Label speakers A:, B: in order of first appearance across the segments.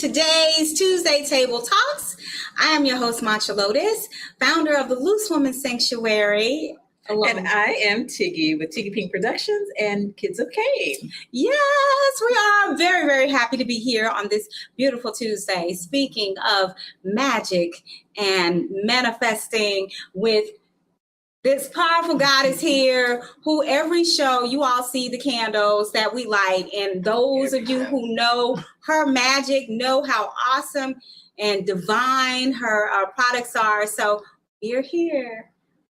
A: today's Tuesday Table Talks. I am your host, Mancha Lotus, founder of the Loose Woman Sanctuary.
B: Hello. And I am Tiggy with Tiggy Pink Productions and Kids of Cane.
A: Yes, we are very, very happy to be here on this beautiful Tuesday. Speaking of magic and manifesting with this powerful goddess here, who every show you all see the candles that we light. And those of you who know her magic know how awesome and divine her products are. So we're here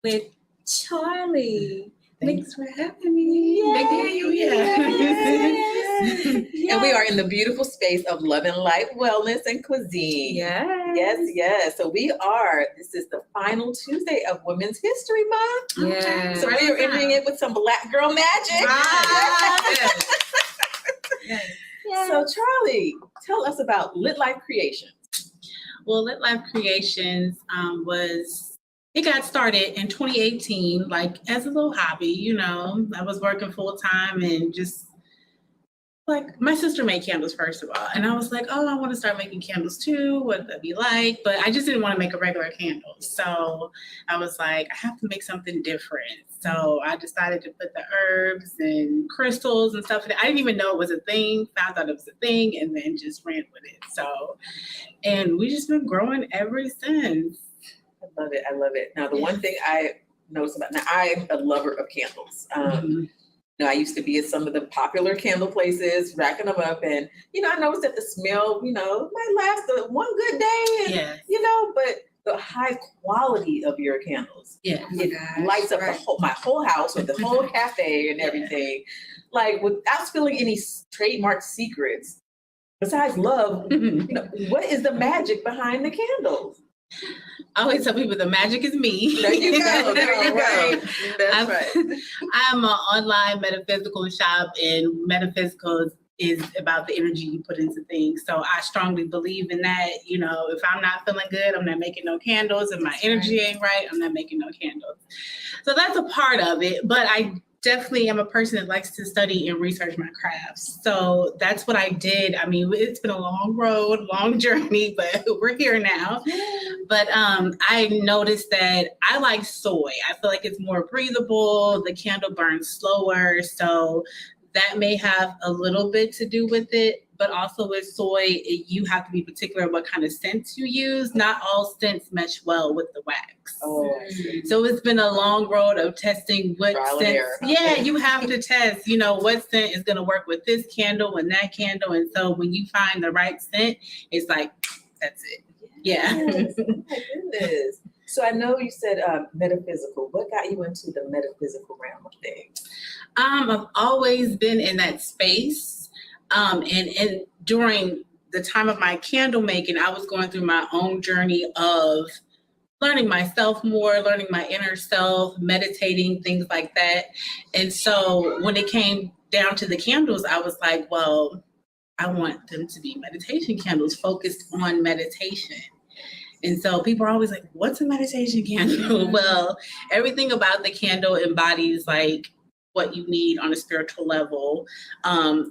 A: with Charlie.
B: Thanks for having me. McDaniel, And we are in the beautiful space of love and light, wellness, and cuisine. Yes. So this is the final Tuesday of Women's History Month.
A: Yes.
B: So we are entering it with some Black girl magic.
A: Yes.
B: So Charlie, tell us about Lit Life Creations.
C: Well, Lit Life Creations it got started in 2018, like as a little hobby, I was working full time and just like my sister made candles first of all. And I was like, oh, I want to start making candles too. What would that be like? But I just didn't want to make a regular candle. So I was like, I have to make something different. So I decided to put the herbs and crystals and stuff in it. I didn't even know it was a thing, found out it was a thing, and then just ran with it. And we just been growing ever since.
B: I love it. Now, the one thing I noticed I'm a lover of candles. I used to be at some of the popular candle places, racking them up. And, I noticed that the smell, might last one good day. And, but the high quality of your candles. It lights up my whole house with the whole cafe and everything. Like, without spilling any trademark secrets, besides love, what is the magic behind the candles?
C: I always tell people the magic is me.
B: There you go. That's right.
C: I'm an online metaphysical shop, and metaphysical is about the energy you put into things. So I strongly believe in that. If I'm not feeling good, I'm not making no candles. If my energy ain't right, I'm not making no candles. So that's a part of it. But I definitely am a person that likes to study and research my crafts. So that's what I did. I mean, it's been a long road, long journey, but we're here now. But I noticed that I like soy. I feel like it's more breathable. The candle burns slower. So that may have a little bit to do with it. But also with soy, you have to be particular what kind of scents you use. Not all scents mesh well with the wax.
B: Oh, I see.
C: So it's been a long road of testing what scents. Yeah, you have to test, what scent is going to work with this candle and that candle. And so when you find the right scent, it's like, that's it. Yeah.
B: Yes. Oh my goodness. So I know you said metaphysical. What got you into the metaphysical realm of things?
C: I've always been in that space. And during the time of my candle making, I was going through my own journey of learning myself more, learning my inner self, meditating, things like that. And so when it came down to the candles, I was like, well, I want them to be meditation candles focused on meditation. And so people are always like, what's a meditation candle? Well, everything about the candle embodies like what you need on a spiritual level.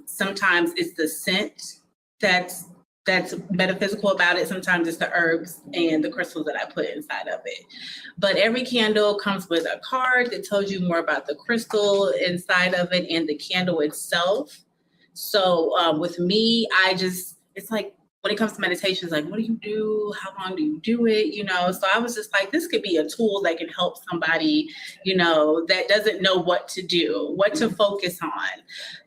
C: Sometimes it's the scent that's metaphysical about it. Sometimes it's the herbs and the crystals that I put inside of it. But every candle comes with a card that tells you more about the crystal inside of it and the candle itself. So with me, it's like, when it comes to meditation, it's like, what do you do? How long do you do it? So I was just like, this could be a tool that can help somebody, that doesn't know what to do, what to focus on.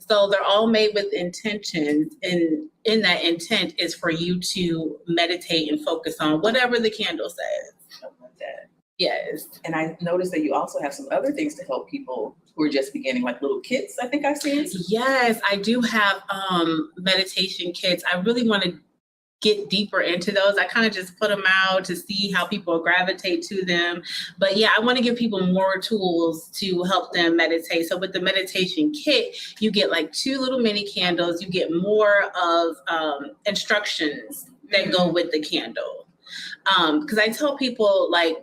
C: So they're all made with intentions. And in that intent is for you to meditate and focus on whatever the candle says.
B: I love that.
C: Yes.
B: And I noticed that you also have some other things to help people who are just beginning, like little kits, I think I've seen.
C: Yes, I do have meditation kits. I really want to get deeper into those. I kind of just put them out to see how people gravitate to them. But yeah, I want to give people more tools to help them meditate. So with the meditation kit, you get like 2 little mini candles. You get more of instructions that go with the candle. Because I tell people, like,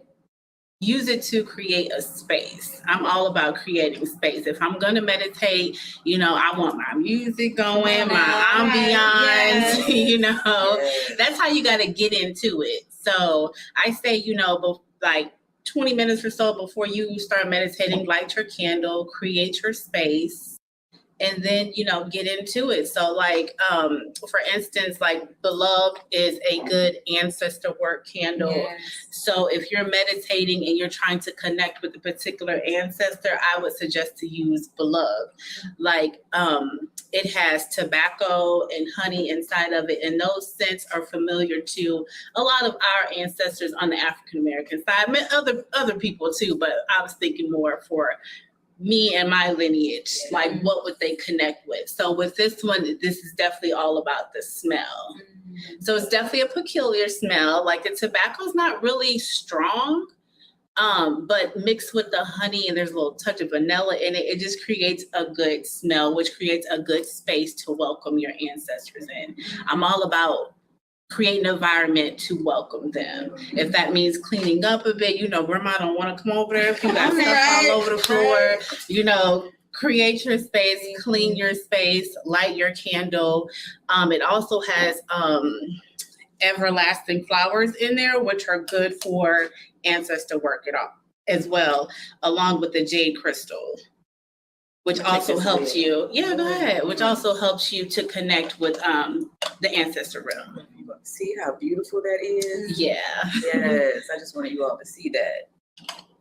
C: use it to create a space. I'm all about creating space. If I'm going to meditate, you know, I want my music going, my ambiance, you know, that's how you got to get into it. So I say, you know, like 20 minutes or so before you start meditating, light your candle, create your space, and then, you know, get into it. So like, for instance, like Beloved is a good ancestor work candle. Yes. So if you're meditating and you're trying to connect with a particular ancestor, I would suggest to use Beloved. Like, it has tobacco and honey inside of it. And those scents are familiar to a lot of our ancestors on the African-American side, other people too, but I was thinking more for me and my lineage, like what would they connect with? So with this one, this is definitely all about the smell. So it's definitely a peculiar smell. Like the tobacco's not really strong, but mixed with the honey and there's a little touch of vanilla in it, it just creates a good smell, which creates a good space to welcome your ancestors in. I'm all about create an environment to welcome them. If that means cleaning up a bit, you know, grandma don't want to come over there if you got stuff all over the floor, you know, create your space, clean your space, light your candle. It also has everlasting flowers in there, which are good for ancestor work as well, along with the jade crystal, which also helps you. Yeah, go ahead. Which also helps you to connect with the ancestor realm.
B: See how beautiful that is?
C: Yeah.
B: Yes, I just wanted you all to see that.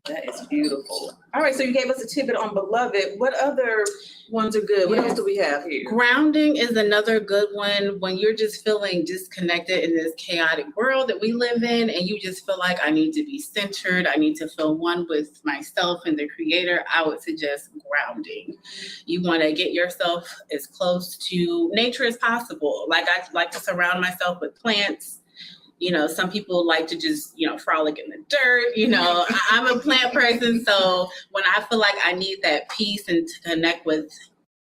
B: That is beautiful. All right, so you gave us a tidbit on Beloved. What other ones are good? What else do we have here?
C: Grounding is another good one when you're just feeling disconnected in this chaotic world that we live in, and you just feel like I need to be centered. I need to feel one with myself and the creator. I would suggest grounding. You want to get yourself as close to nature as possible. Like I like to surround myself with plants. You know, some people like to just, you know, frolic in the dirt. You know, I'm a plant person. So when I feel like I need that peace and to connect with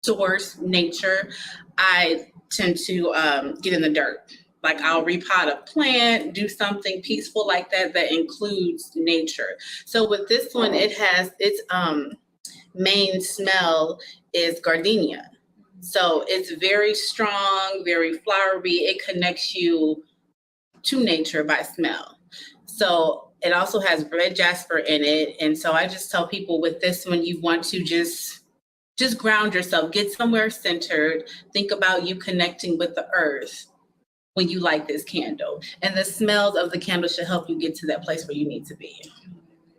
C: source, nature, I tend to get in the dirt. Like I'll repot a plant, do something peaceful like that includes nature. So with this one, it has its main smell is gardenia. So it's very strong, very flowery. It connects you to nature by smell. So it also has red jasper in it. And so I just tell people with this one, you want to just ground yourself, get somewhere centered, think about you connecting with the earth when you light this candle. And the smells of the candle should help you get to that place where you need to be.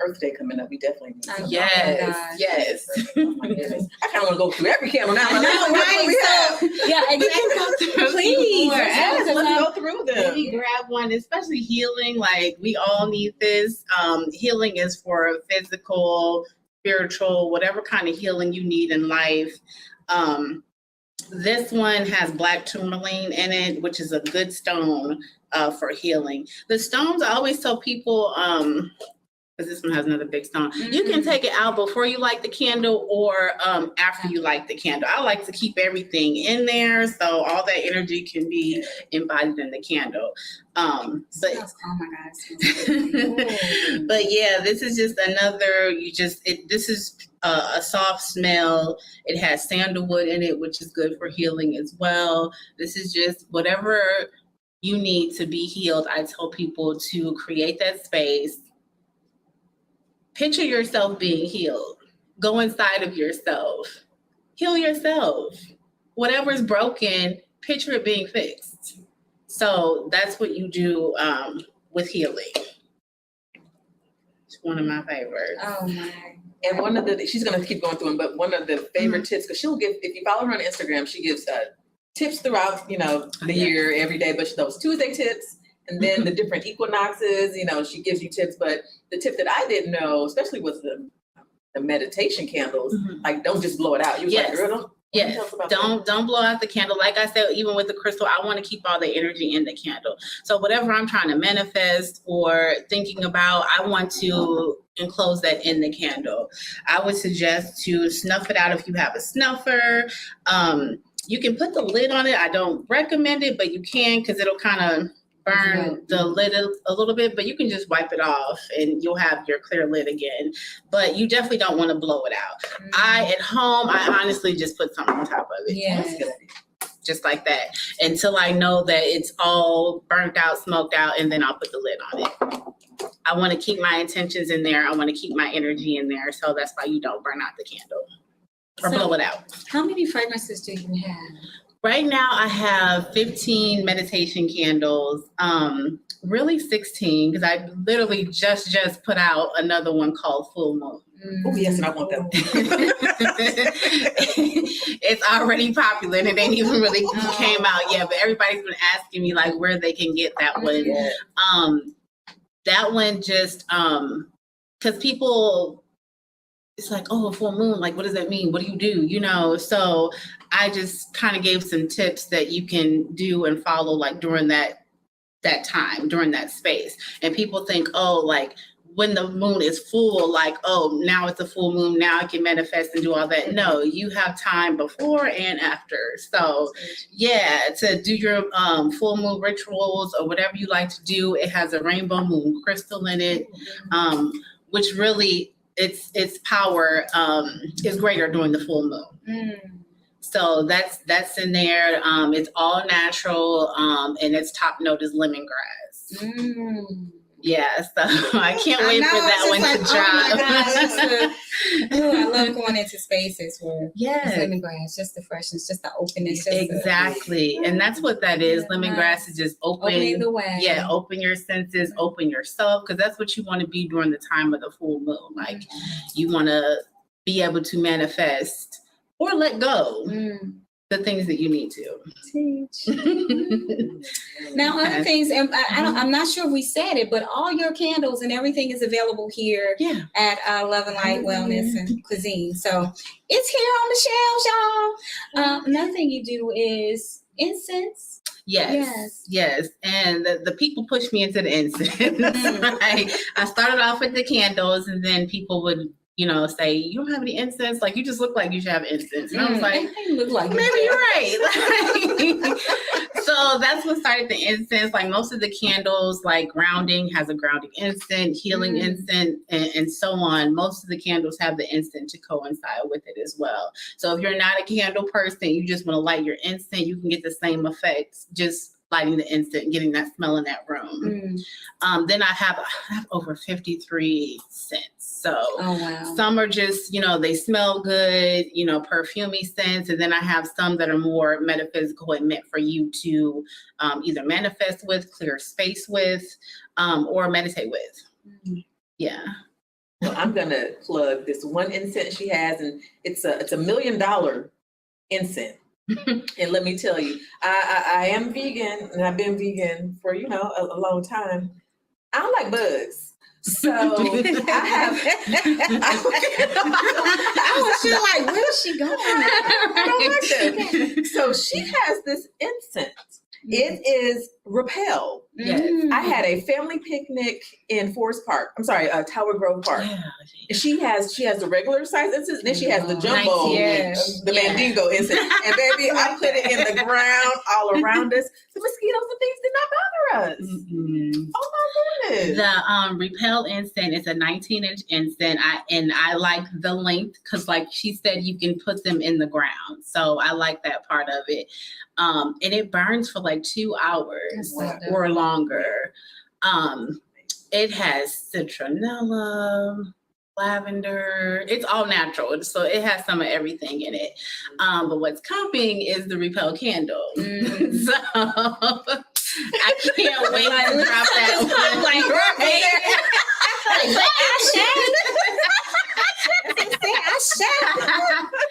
B: Earth Day coming up, we definitely need some.
C: Yes.
B: Oh my goodness. I kind of want to go through every candle now.
A: Please.
B: Let's go through them.
C: Maybe grab one, especially healing. Like we all need this. Healing is for physical, spiritual, whatever kind of healing you need in life. This one has black tourmaline in it, which is a good stone for healing. The stones, I always tell people, because this one has another big stone. Mm-hmm. You can take it out before you light the candle or after you light the candle. I like to keep everything in there so all that energy can be embodied in the candle.
A: Oh my God.
C: But yeah, this is just another, this is a soft smell. It has sandalwood in it, which is good for healing as well. This is just whatever you need to be healed. I tell people to create that space. Picture yourself being healed. Go inside of yourself. Heal yourself. Whatever's broken, picture it being fixed. So that's what you do with healing. It's one of my favorites.
A: Oh my.
B: And one of the, she's going to keep going through them, but one of the favorite tips, because she'll give, if you follow her on Instagram, she gives tips throughout, the year, every day, but those Tuesday tips. And then the different equinoxes, she gives you tips. But the tip that I didn't know, especially with the meditation candles, like don't just blow it out. You was like, girl,
C: don't blow out the candle. Like I said, even with the crystal, I want to keep all the energy in the candle. So whatever I'm trying to manifest or thinking about, I want to enclose that in the candle. I would suggest to snuff it out if you have a snuffer. You can put the lid on it. I don't recommend it, but you can because it'll kind of burn the lid a little bit, but you can just wipe it off and you'll have your clear lid again. But you definitely don't want to blow it out. At home, I honestly just put something on top of it.
A: Yes.
C: Just like that, until I know that it's all burnt out, smoked out, and then I'll put the lid on it. I want to keep my intentions in there. I want to keep my energy in there. So that's why you don't burn out the candle or blow it out.
A: How many fragrances do you have?
C: Right now I have 15 meditation candles, really 16, because I literally just put out another one called Full Moon.
B: Oh, yes, and I want that.
C: It's already popular and it ain't even really came out yet, but everybody's been asking me like where they can get that one.
B: Yeah.
C: That one just, because people, it's like, oh, a full moon, like, what does that mean? What do you do? You know, so I just kind of gave some tips that you can do and follow like during that time, during that space. And people think, oh, like when the moon is full, like, oh, now it's a full moon, now I can manifest and do all that. No, you have time before and after. So yeah, to do your full moon rituals or whatever you like to do, it has a rainbow moon crystal in it, which really, its power is greater during the full moon. So that's in there. It's all natural, and its top note is lemongrass. Yeah, so I can't wait for that one to drop.
A: I love going into spaces where
C: Yes.
A: lemongrass, just the freshness, just the openness. Just
C: Exactly. And that's what that is. Lemongrass is just
A: opening the way.
C: Yeah, open your senses, open yourself, because that's what you want to be during the time of the full moon. Like you want to be able to manifest or let go the things that you need to.
A: Now, other things, and I'm not sure if we said it, but all your candles and everything is available here at Love and Light Wellness and Cuisine. So it's here on the shelves, y'all. Another thing you do is incense.
C: Yes. And the people pushed me into the incense. Right? I started off with the candles, and then people would, say, you don't have any incense? Like, you just look like you should have incense. And I was like,
A: look like
C: maybe you're right. So that's what started the incense. Like, most of the candles, like grounding has a grounding incense, healing incense, and so on. Most of the candles have the incense to coincide with it as well. So if you're not a candle person, you just want to light your incense, you can get the same effects just lighting the incense and getting that smell in that room. Then I have over 53 scents. So some are just, they smell good, perfumey scents. And then I have some that are more metaphysical and meant for you to either manifest with, clear space with, or meditate with. Yeah.
B: Well, I'm going to plug this one incense she has, and it's a $1 million incense. And let me tell you, I am vegan, and I've been vegan for, a long time. I don't like bugs. So I have. I was just like, where is she going? I don't like that. So she has this incense. It is Repel.
C: Yes.
B: I had a family picnic in Forest Park. I'm sorry, Tower Grove Park. Yeah. She has the regular size incense, and then she has the jumbo, the Mandingo incense. And baby, I put it in the ground all around us. The mosquitoes and things did not bother us. Oh my goodness.
C: The Repel incense is a 19-inch incense. I like the length because, like she said, you can put them in the ground. So I like that part of it. And it burns for like 2 hours or longer. It has citronella, lavender. It's all natural, so it has some of everything in it. But what's coming is the Repel candle. So I can't wait to drop that one.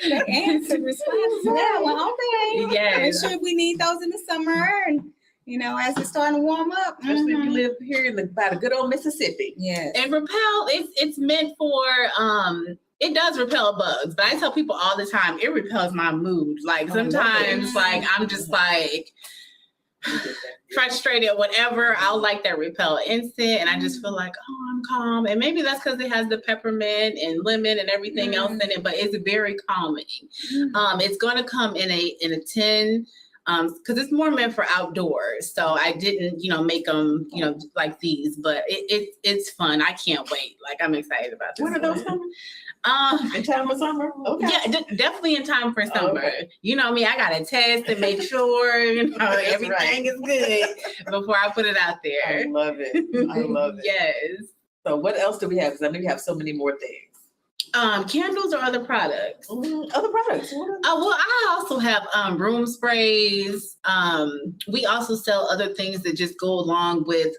A: The answer response to that one. Okay.
C: Yes.
A: I'm sure we need those in the summer, and as it's starting to warm up.
B: Especially if you live here by the good old Mississippi.
A: Yeah.
C: And Repel, it's meant for it does repel bugs, but I tell people all the time it repels my mood. Like sometimes, like I'm just like frustrated, whatever. I'll like that Repel incense, and I just feel like, oh, I'm calm. And maybe that's because it has the peppermint and lemon and everything else in it, but it's very calming. It's going to come in a tin because it's more meant for outdoors. So I didn't, make them, like these, but it's fun. I can't wait. Like, I'm excited about this.
B: When are those coming? In time for summer? Okay.
C: Yeah, definitely in time for summer.
B: Okay.
C: You know me, I got to test and make sure, everything
B: right.
C: is good before I put it out
B: I
C: there.
B: love it. I love it.
C: Yes.
B: So what else do we have? Because I know you have so many more things.
C: Candles or other products?
B: Other products.
C: Well, I also have room sprays. We also sell other things that just go along with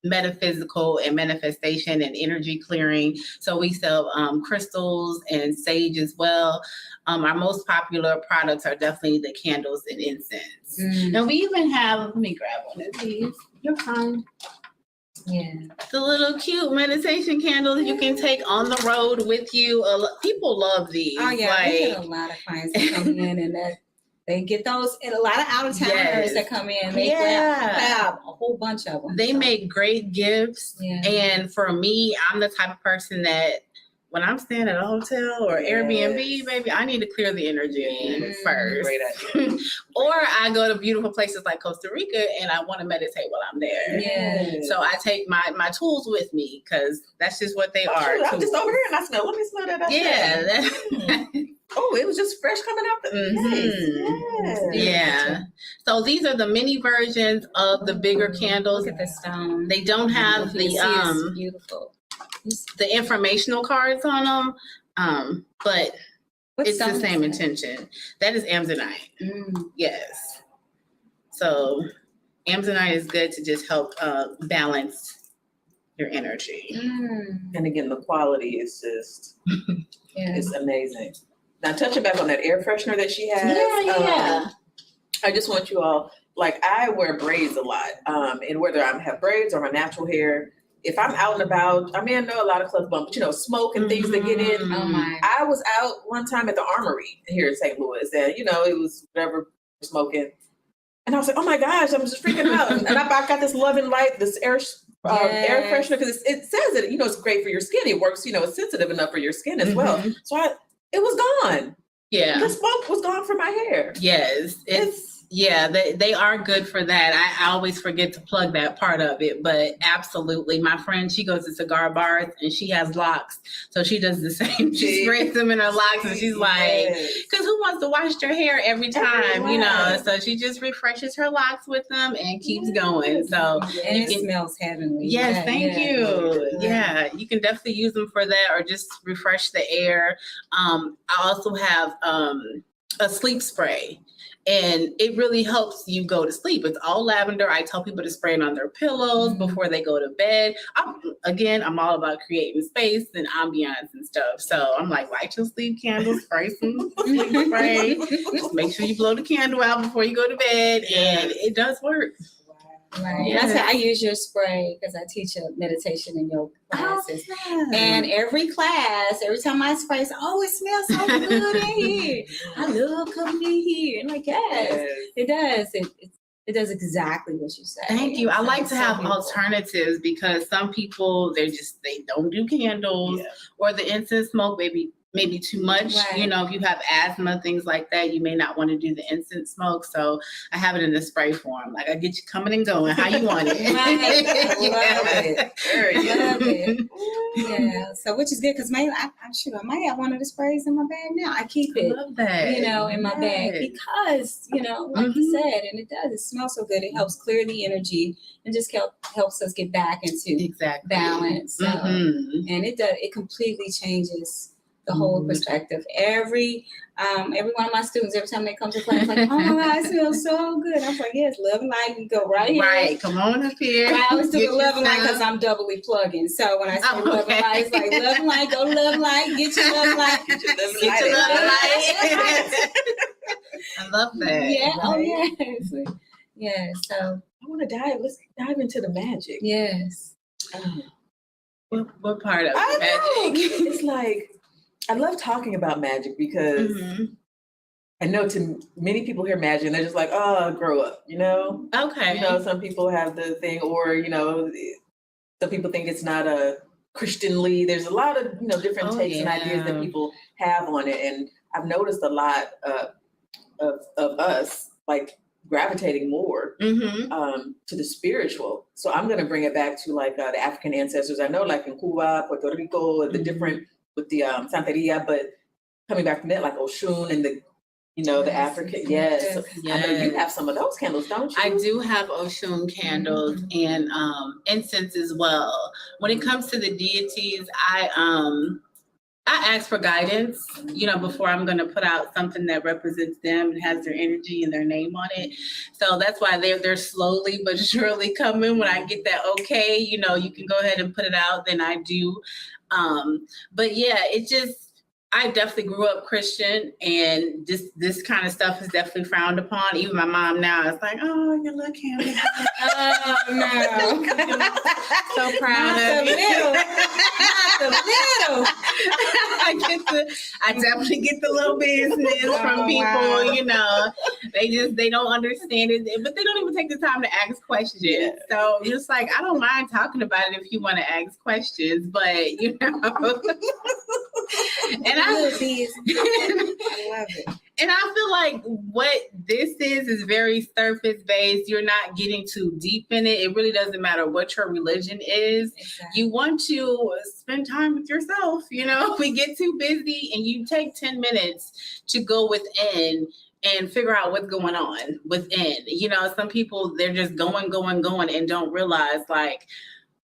C: metaphysical and manifestation and energy clearing. So we sell crystals and sage as well. Our most popular products are definitely the candles and incense. And we even have, let me grab one of these. You're fine.
A: Yeah.
C: The little cute meditation candles you can take on the road with you. People love these.
A: Oh yeah, we get a lot of clients that come in and that they get those, and a lot of out of towners that come in. They grab a whole bunch of them.
C: They make great gifts, and for me, I'm the type of person that when I'm staying at a hotel or Airbnb, baby, I need to clear the energy first.
B: Great idea.
C: Or I go to beautiful places like Costa Rica and I want to meditate while I'm there.
B: Yes.
C: So I take my tools with me because that's just what they are.
B: I'm just over here and I smell. Let me smell that.
C: Yeah.
B: Oh, it was just fresh coming out the
C: Yes. Yeah. So these are the mini versions of the bigger candles.
A: Look at the stone.
C: They don't have
A: it's beautiful.
C: The informational cards on them, but it's the same intention. That is Amazonite. Yes. So Amazonite is good to just help balance your energy.
B: And again, the quality is just it's amazing. Now touching back on that air freshener that she has.
C: Yeah.
B: I just want you all, like, I wear braids a lot. And whether I have braids or my natural hair, if I'm out and about, I mean, I know a lot of clubs bump, but smoke and things that get in.
A: Oh my.
B: I was out one time at the Armory here in St. Louis, and it was whatever smoking. And I was like, oh my gosh, I'm just freaking out. And I got this Love and Light, this air freshener, because it says it, it's great for your skin. It works, it's sensitive enough for your skin as well. So it was gone.
C: Yeah.
B: The smoke was gone from my hair.
C: Yes. They are good for that. I always forget to plug that part of it, but absolutely. My friend, she goes to cigar bars and she has locks. So she does the same. She sprays them in her locks and she's like, because who wants to wash their hair every time, So she just refreshes her locks with them and keeps going. So
A: and it smells heavenly.
C: Yes, thank you. Yeah, you can definitely use them for that or just refresh the air. I also have a sleep spray. And it really helps you go to sleep. It's all lavender. I tell people to spray it on their pillows before they go to bed. I'm all about creating space and ambiance and stuff. So I'm like, light your sleep candle, spray some sleep spray. Just make sure you blow the candle out before you go to bed. And it does work.
A: Right. Yes. That's how I use your spray because I teach a meditation and yoga classes. And every time I spray, it smells so good in here. I love coming in here. And like, it does. It does exactly what you said.
C: Thank you. I like to have alternatives because some people, they don't do candles or the incense smoke, maybe too much.
A: Right.
C: If you have asthma, things like that, you may not want to do the incense smoke. So I have it in the spray form. Like I get you coming and going how you want it.
A: Love it. Yeah. So which is good because I might have one of the sprays in my bag now. I keep it,
C: I love that.
A: in my bag because, like you said, and it does. It smells so good. It helps clear the energy and just helps us get back into balance. So, and it does. It completely changes the whole perspective. Every one of my students, every time they come to class, like, oh my God, it smells so good. I was like, yes, Love and Light, you go right here.
C: Right, come on up here.
A: I always do the Love and Light because I'm doubly plugging. So when I say Love and Light, it's like Love and Light, go to Love and Light, get your Love and Light.
B: Get your Love and
C: Light. I love that.
A: Yeah, yes. Yeah, so.
B: I want to let's dive into the magic.
A: Yes.
C: What part of
B: magic?
C: It's
B: like, I love talking about magic because I know to many people hear magic and they're just like, oh, grow up,
C: Okay.
B: Some people have the thing or, some people think it's not a Christianly. There's a lot of, different takes and ideas that people have on it. And I've noticed a lot of us like gravitating more to the spiritual. So I'm going to bring it back to like the African ancestors. I know like in Cuba, Puerto Rico, the different with the Santeria, but coming back from that, like Oshun and the, you know, the African, yes. I know you have some of those candles, don't you?
C: I do have Oshun candles and incense as well. When it comes to the deities, I ask for guidance, you know, before I'm going to put out something that represents them and has their energy and their name on it. So that's why they're slowly but surely coming. When I get that okay, you know, you can go ahead and put it out, then I do. But yeah, it just, I definitely grew up Christian, and this kind of stuff is definitely frowned upon. Even my mom now is like, "Oh, you look handsome." Oh no, so proud of you.
A: Not the little.
C: I definitely get the little business from people.
A: Wow.
C: You know, they don't understand it, but they don't even take the time to ask questions.
B: Yeah.
C: So just like, I don't mind talking about it if you want to ask questions, but you know. And I love it. And I feel like what this is very surface based. You're not getting too deep in it. It really doesn't matter what your religion is. Exactly. You want to spend time with yourself. You know, we get too busy, and you take 10 minutes to go within and figure out what's going on within. You know, some people, they're just going and don't realize, like,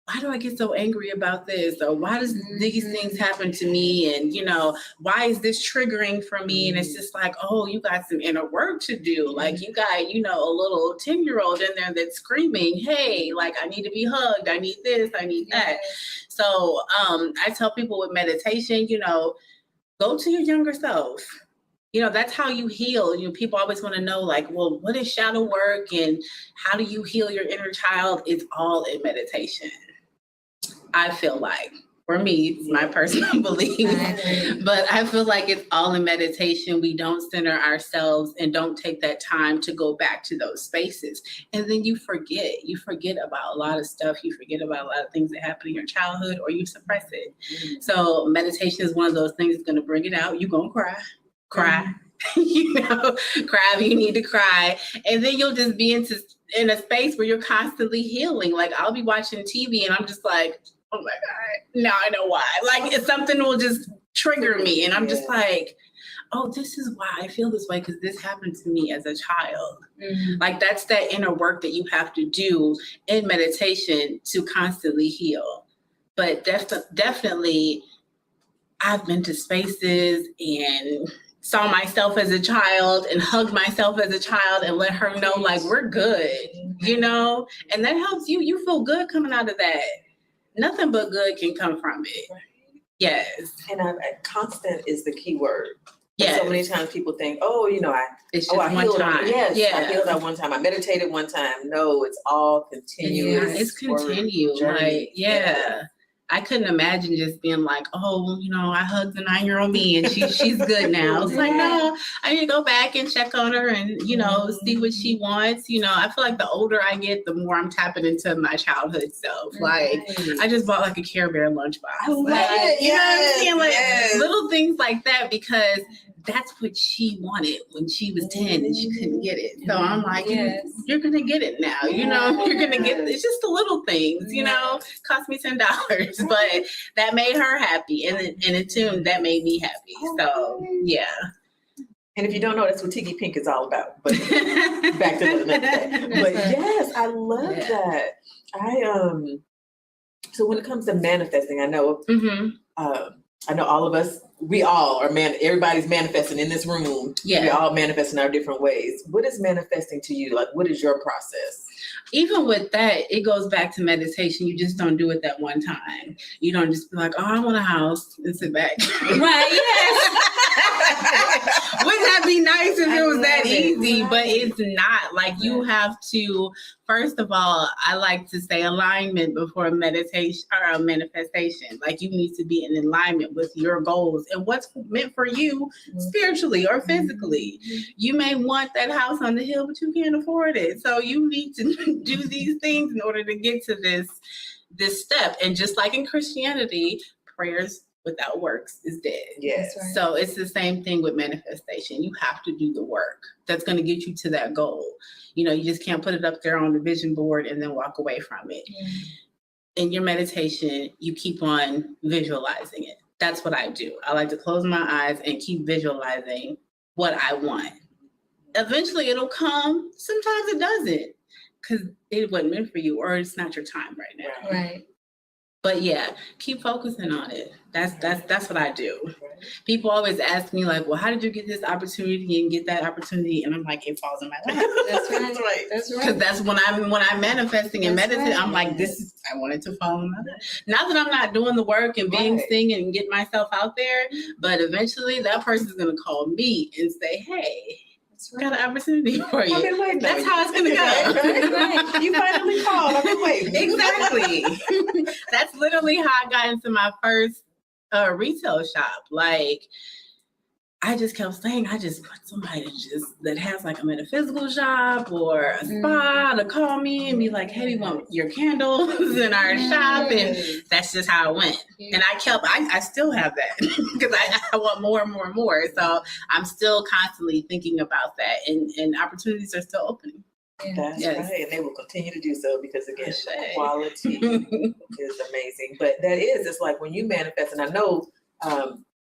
C: why do I get so angry about this? Or why does these things happen to me? And, you know, why is this triggering for me? And it's just like, oh, you got some inner work to do. Like, you got, you know, a little 10-year-old in there that's screaming, hey, like, I need to be hugged. I need this. I need that. So I tell people with meditation, you know, go to your younger self. You know, that's how you heal. You know, people always want to know, like, well, what is shadow work and how do you heal your inner child? It's all in meditation. I feel like, for me, it's my personal belief, but I feel like it's all in meditation. We don't center ourselves and don't take that time to go back to those spaces. And then you forget about a lot of stuff. You forget about a lot of things that happen in your childhood, or you suppress it. So meditation is one of those things that's going to bring it out. You're going to cry, you know, cry if you need to cry. And then you'll just be in a space where you're constantly healing. Like, I'll be watching TV and I'm just like, oh my God, now I know why. Like, something will just trigger me. And I'm just like, oh, this is why I feel this way, because this happened to me as a child. Like, that's that inner work that you have to do in meditation to constantly heal. But definitely, I've been to spaces and saw myself as a child and hugged myself as a child and let her know, like, we're good, you know? And that helps you. You feel good coming out of that. Nothing but good can come from it. Yes.
B: And constant is the key word.
C: Yes.
B: So many times people think, oh, you know, I
C: healed
B: one time. Yes, I healed that one time. I meditated one time. No, it's all continuous.
C: Yeah, it's continued. Like, I couldn't imagine just being like, oh, you know, I hugged the 9-year-old me and she's good now. It's like, no, I need to go back and check on her and, you know, see what she wants. You know, I feel like the older I get, the more I'm tapping into my childhood self. Like, I just bought like a Care Bear lunchbox. You know what I'm saying? Like, little things like that, because that's what she wanted when she was 10 and she couldn't get it. So I'm like, you're going to get it now. You know, you're going to get it. It's just the little things, you know, cost me $10, but that made her happy. And in a tune, that made me happy. So, yeah.
B: And if you don't know, that's what Tiki Pink is all about. But back to the next day. But yes, I love that. So when it comes to manifesting, I know, I know all of us, we all are everybody's manifesting in this room. Yeah. We're all manifesting our different ways. What is manifesting to you? Like, what is your process?
C: Even with that, it goes back to meditation. You just don't do it that one time. You don't just be like, oh, I want a house and sit back.
A: Right, yes.
C: Wouldn't that be nice if it was that easy? But it's not. Like, you have to, first of all, I like to say alignment before meditation or a manifestation. Like, you need to be in alignment with your goals and what's meant for you spiritually or physically. You may want that house on the hill, but you can't afford it. So you need to do these things in order to get to this step. And just like in Christianity, prayers without works is dead.
B: Yes.
A: That's right.
C: So it's the same thing with manifestation. You have to do the work that's going to get you to that goal. You know, you just can't put it up there on the vision board and then walk away from it. In your meditation, you keep on visualizing it. That's what I do. I like to close my eyes and keep visualizing what I want. Eventually it'll come. Sometimes it doesn't, because it wasn't meant for you, or it's not your time right now.
A: Right.
C: But yeah, keep focusing on it. That's what I do. People always ask me like, well, how did you get this opportunity and get that opportunity? And I'm like, it falls in my lap.
A: That's right.
B: That's right.
A: That's right.
C: Because that's when I'm manifesting and
A: That's
C: meditating.
A: right.
C: I'm like, I wanted to fall in my lap. Not that I'm not doing the work and being sing and getting myself out there, but eventually that person's gonna call me and say, hey, I got an opportunity for you.
B: I've been waiting.
C: That's how it's gonna go.
A: Right.
B: You finally called. I've been waiting.
C: Exactly. That's literally how I got into my first retail shop. Like, I just kept saying, I just want somebody that has like a metaphysical shop or a spa to call me and be like, hey, we want your candles in our shop. And that's just how it went. And I still have that because I want more and more and more. So I'm still constantly thinking about that, and opportunities are still opening.
B: That's right. And they will continue to do so because, again,
C: Shay.
B: quality is amazing. But it's like when you manifest, and I know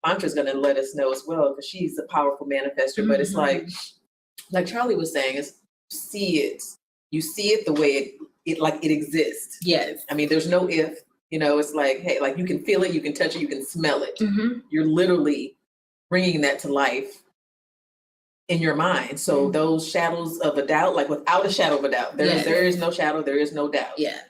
B: Mantra's going to let us know as well because she's a powerful manifester, but it's like Charlie was saying, is see it. You see it the way it exists.
C: Yes.
B: I mean, there's no if, it's like, hey, like you can feel it, you can touch it, you can smell it. You're literally bringing that to life in your mind. So those shadows of a doubt, like without a shadow of a doubt, there is no shadow, there is no doubt.
C: Yes.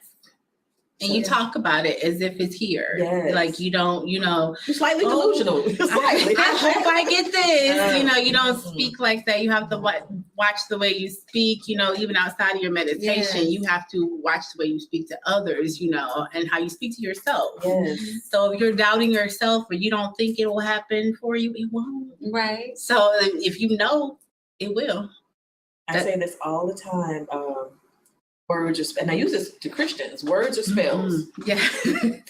C: And you talk about it as if it's here.
B: Yes.
C: Like you don't,
B: You're slightly delusional. Slightly.
C: I hope I get this. You don't speak like that. You have to watch the way you speak, even outside of your meditation. You have to watch the way you speak to others, and how you speak to yourself.
B: Yes.
C: So if you're doubting yourself or you don't think it will happen for you, it won't.
A: Right.
C: So if you know, it will.
B: I say this all the time. Words are, and I use this to Christians. Words are spells.
C: Yeah.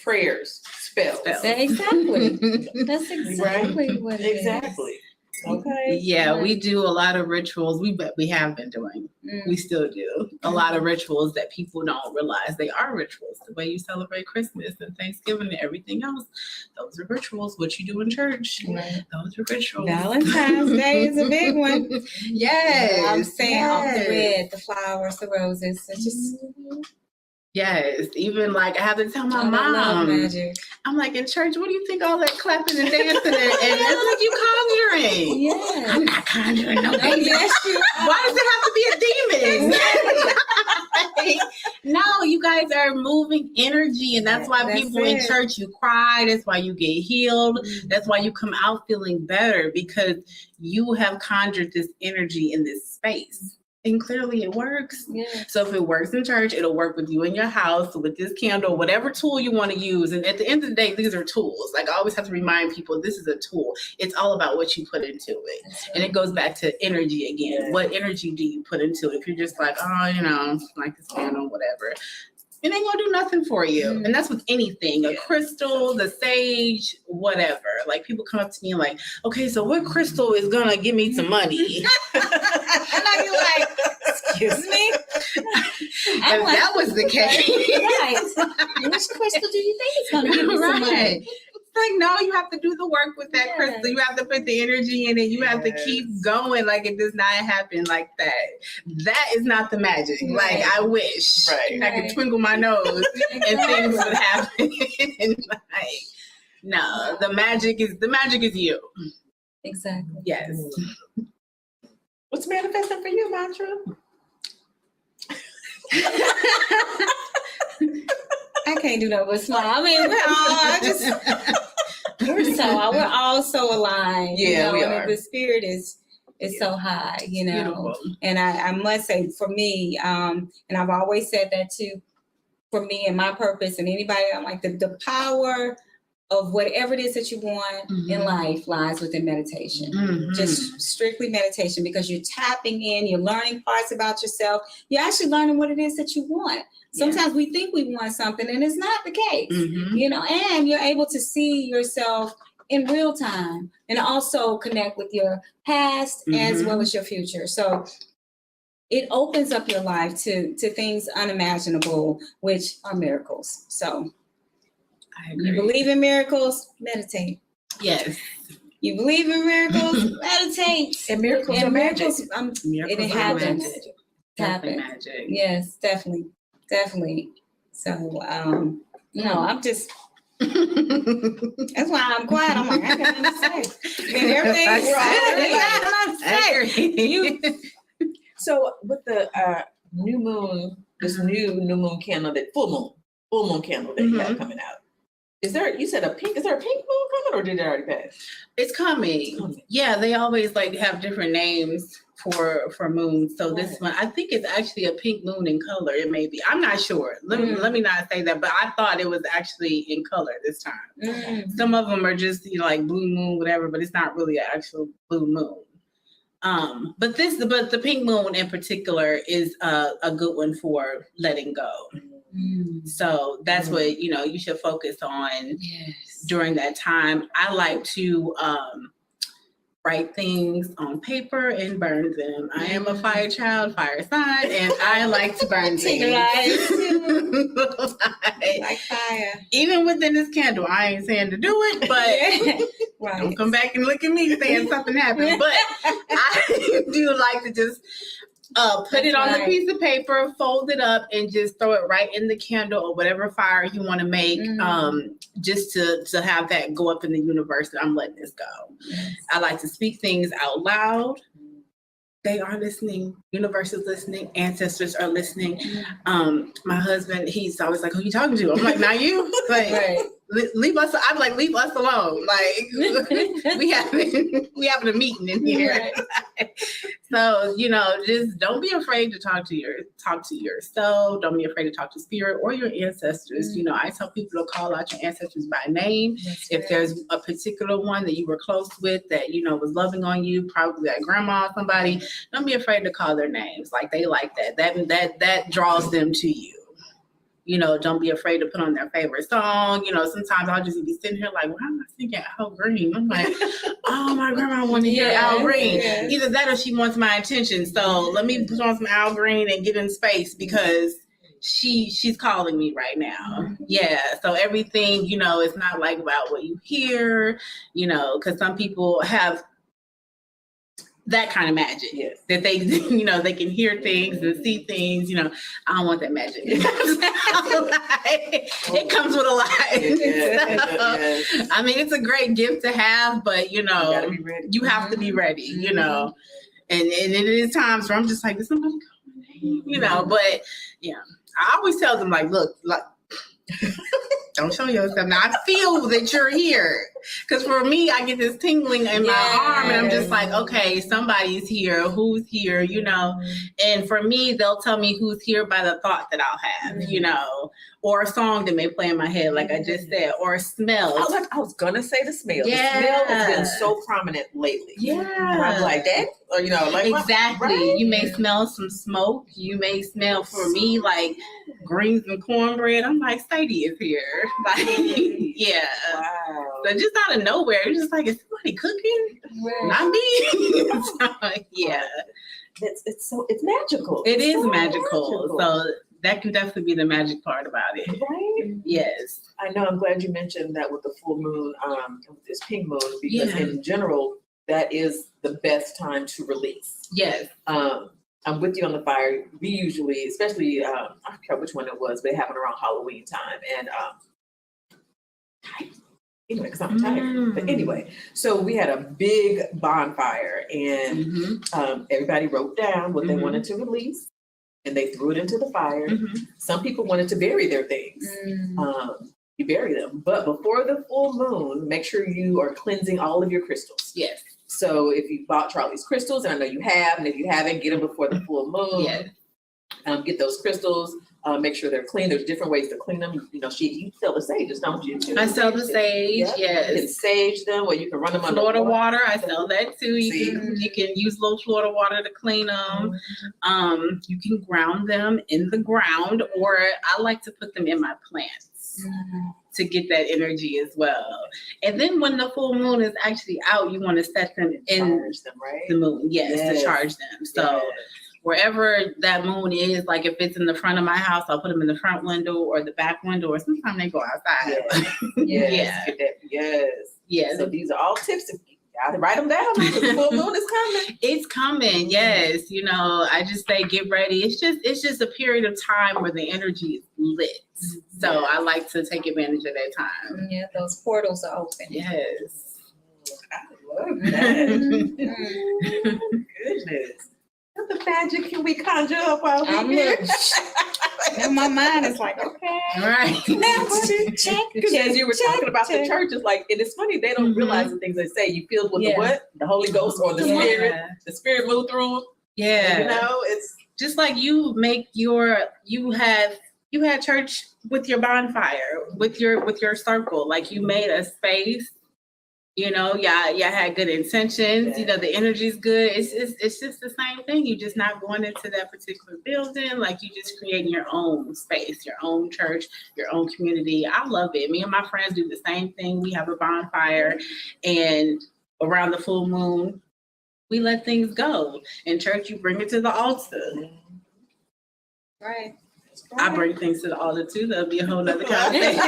B: Prayers, spells.
A: Exactly. That's exactly what it is.
B: Exactly. Okay.
C: Yeah, we do a lot of rituals. We have been doing. We still do a lot of rituals that people don't realize they are rituals. The way you celebrate Christmas and Thanksgiving and everything else, those are rituals. What you do in church, those are rituals.
A: Valentine's Day is a big one.
C: Yes,
A: I'm saying off the red, the flowers, the roses. It's just
C: yes. Even like I have to tell my
A: I love
C: mom.
A: magic.
C: I'm like, in church, what do you think all that clapping and dancing and it's like you conjuring?
A: Yeah.
C: I'm not conjuring no baby.
A: Yes, you are.
C: Why does it have to be a demon? No, you guys are moving energy, and that's why people in church, you cry. That's why you get healed. That's why you come out feeling better, because you have conjured this energy in this space. And clearly it works.
A: Yeah.
C: So if it works in church, it'll work with you in your house, with this candle, whatever tool you want to use. And at the end of the day, these are tools. Like I always have to remind people, this is a tool. It's all about what you put into it. Right. And it goes back to energy again. Yeah. What energy do you put into it? If you're just like, like this candle, whatever, it ain't gonna do nothing for you. And that's with anything, a crystal, the sage, whatever. Like people come up to me like, okay, so what crystal is gonna give me some money? And I be like, excuse me? If that was the case.
A: Right. Which crystal do you think is gonna give me some money?
C: Like, no, you have to do the work with that crystal. You have to put the energy in it. You have to keep going. Like, it does not happen like that. That is not the magic. Right. Like, I wish I could twinkle my nose and things would happen. Like, no, the magic is you.
A: Exactly.
C: Yes.
B: What's manifesting for you, Mantra?
A: I can't do that but smile. I mean, we're all so aligned.
B: Yeah, we are.
A: And the spirit is so high,
C: Beautiful.
A: And I must say, for me, and I've always said that too, for me and my purpose and anybody, I'm like the power of whatever it is that you want in life lies within meditation. Just strictly meditation, because you're tapping in, you're learning parts about yourself. You're actually learning what it is that you want. Sometimes we think we want something and it's not the case, you know, and you're able to see yourself in real time and also connect with your past as well as your future. So it opens up your life to things unimaginable, which are miracles. So you believe in miracles, meditate.
C: Yes.
A: You believe in miracles, meditate.
B: And miracles are magic.
A: It happens.
C: Definitely magic.
A: Yes, definitely. So, I'm just, that's why I'm quiet. I'm like, I got nothing to say. And everything's right.
B: So with the new moon, this new moon candle, that full moon candle that you have coming out. Is there a pink moon coming, or did it already pass?
C: It's coming. Yeah, they always like have different names for moons. So this one, I think it's actually a pink moon in color. It may be. I'm not sure. Let me not say that, but I thought it was actually in color this time. Some of them are just, like blue moon, whatever, but it's not really an actual blue moon. But the pink moon in particular is a good one for letting go. So that's what, you should focus on during that time. I like to write things on paper and burn them. I am a fire child, fire sign, and I like to burn things.
A: Like fire.
C: Even within this candle, I ain't saying to do it, but don't come back and look at me saying something happened. But I do like to just put it on the piece of paper, fold it up, and just throw it right in the candle or whatever fire you want to make, just to have that go up in the universe that I'm letting this go. I like to speak things out loud. They are listening. Universe is listening. Ancestors are listening. My husband, he's always like, "Who are you talking to?" I'm like, "Not you." Like, leave us. I'm like, "Leave us alone." Like, we having a meeting in here. So, just don't be afraid to talk to yourself. Don't be afraid to talk to spirit or your ancestors. I tell people to call out your ancestors by name. If there's a particular one that you were close with that, was loving on you, probably that grandma or somebody, don't be afraid to call their names. Like, they like that. That draws them to you. Don't be afraid to put on their favorite song. Sometimes I'll just be sitting here like, why am I singing Al Green? I'm like, oh, my grandma want to hear Al Green. Either that or she wants my attention. So let me put on some Al Green and get in space because she's calling me right now. Yeah. So everything, it's not like about what you hear, because some people have that kind of magic that they, they can hear things and see things. I don't want that magic. It comes with a lot. I mean, it's a great gift to have, but you have to be ready. And it is times where I'm just like, did somebody call my name? But I always tell them like, look, don't show yourself. Now I feel that you're here. Because for me, I get this tingling in my arm and I'm just like, okay, somebody's here. Who's here? And for me, they'll tell me who's here by the thought that I'll have, or a song that may play in my head, like I just said, or a smell.
B: I was going to say the smell. Yeah. The smell has been so prominent lately. Yeah. And I'm like that, or, like.
C: Exactly. Right? You may smell some smoke. You may smell, for me, like greens and cornbread. I'm like, Sadie is here. Like, yeah. Wow. So just out of nowhere, it's just like, is somebody cooking? Right. Not me. So, yeah.
B: It's magical.
C: It is magical. So that can definitely be the magic part about it.
B: Right?
C: Yes.
B: I know. I'm glad you mentioned that with the full moon, with this pink moon, because in general, that is the best time to release.
C: Yes.
B: I'm with you on the fire. We usually, especially, I don't care which one it was, but it happened around Halloween time. And anyway, because I'm tired. But anyway, so we had a big bonfire and everybody wrote down what they wanted to release and they threw it into the fire. Some people wanted to bury their things. You bury them. But before the full moon, make sure you are cleansing all of your crystals.
C: Yes.
B: So if you bought Charlie's crystals, and I know you have, and if you haven't, get them before the full moon. Yes. Get those crystals make sure they're clean. There's different ways to clean them. You know, you sell the sages, don't you?
C: I sell the sage,
B: Yeah.
C: yes.
B: You can sage them, or you can run them under
C: Florida water, I sell that too.
B: See?
C: You can use a little Florida water to clean them. You can ground them in the ground, or I like to put them in my plants to get that energy as well. And then when the full moon is actually out, you want to set them in
B: them, right?
C: the moon, yes, to charge them. So wherever that moon is, like if it's in the front of my house, I'll put them in the front window or the back window, or sometimes they go outside.
B: Yes. So these are all tips. You gotta write them down because the full moon is coming.
C: It's coming, yes. You know, I just say get ready. It's just a period of time where the energy is lit. So I like to take advantage of that time.
A: Yeah, those portals are open.
C: Yes.
B: I love that. Goodness. What the magic can we conjure up out here?
A: And my mind is like, okay.
C: Right.
B: Because as you were talking about the church, it's like, and it's funny, they don't realize the things they say. You feel with the what? The Holy Ghost or the Spirit. The Spirit move through them.
C: Yeah.
B: You know, it's
C: just like you had church with your bonfire, with your circle. Like you made a space. You know, y'all had good intentions. You know, the energy's good. It's just the same thing. You're just not going into that particular building. Like you just creating your own space, your own church, your own community. I love it. Me and my friends do the same thing. We have a bonfire, and around the full moon, we let things go. In church, you bring it to the altar.
A: Right.
C: I bring things to the altar too. That'll be a whole nother conversation.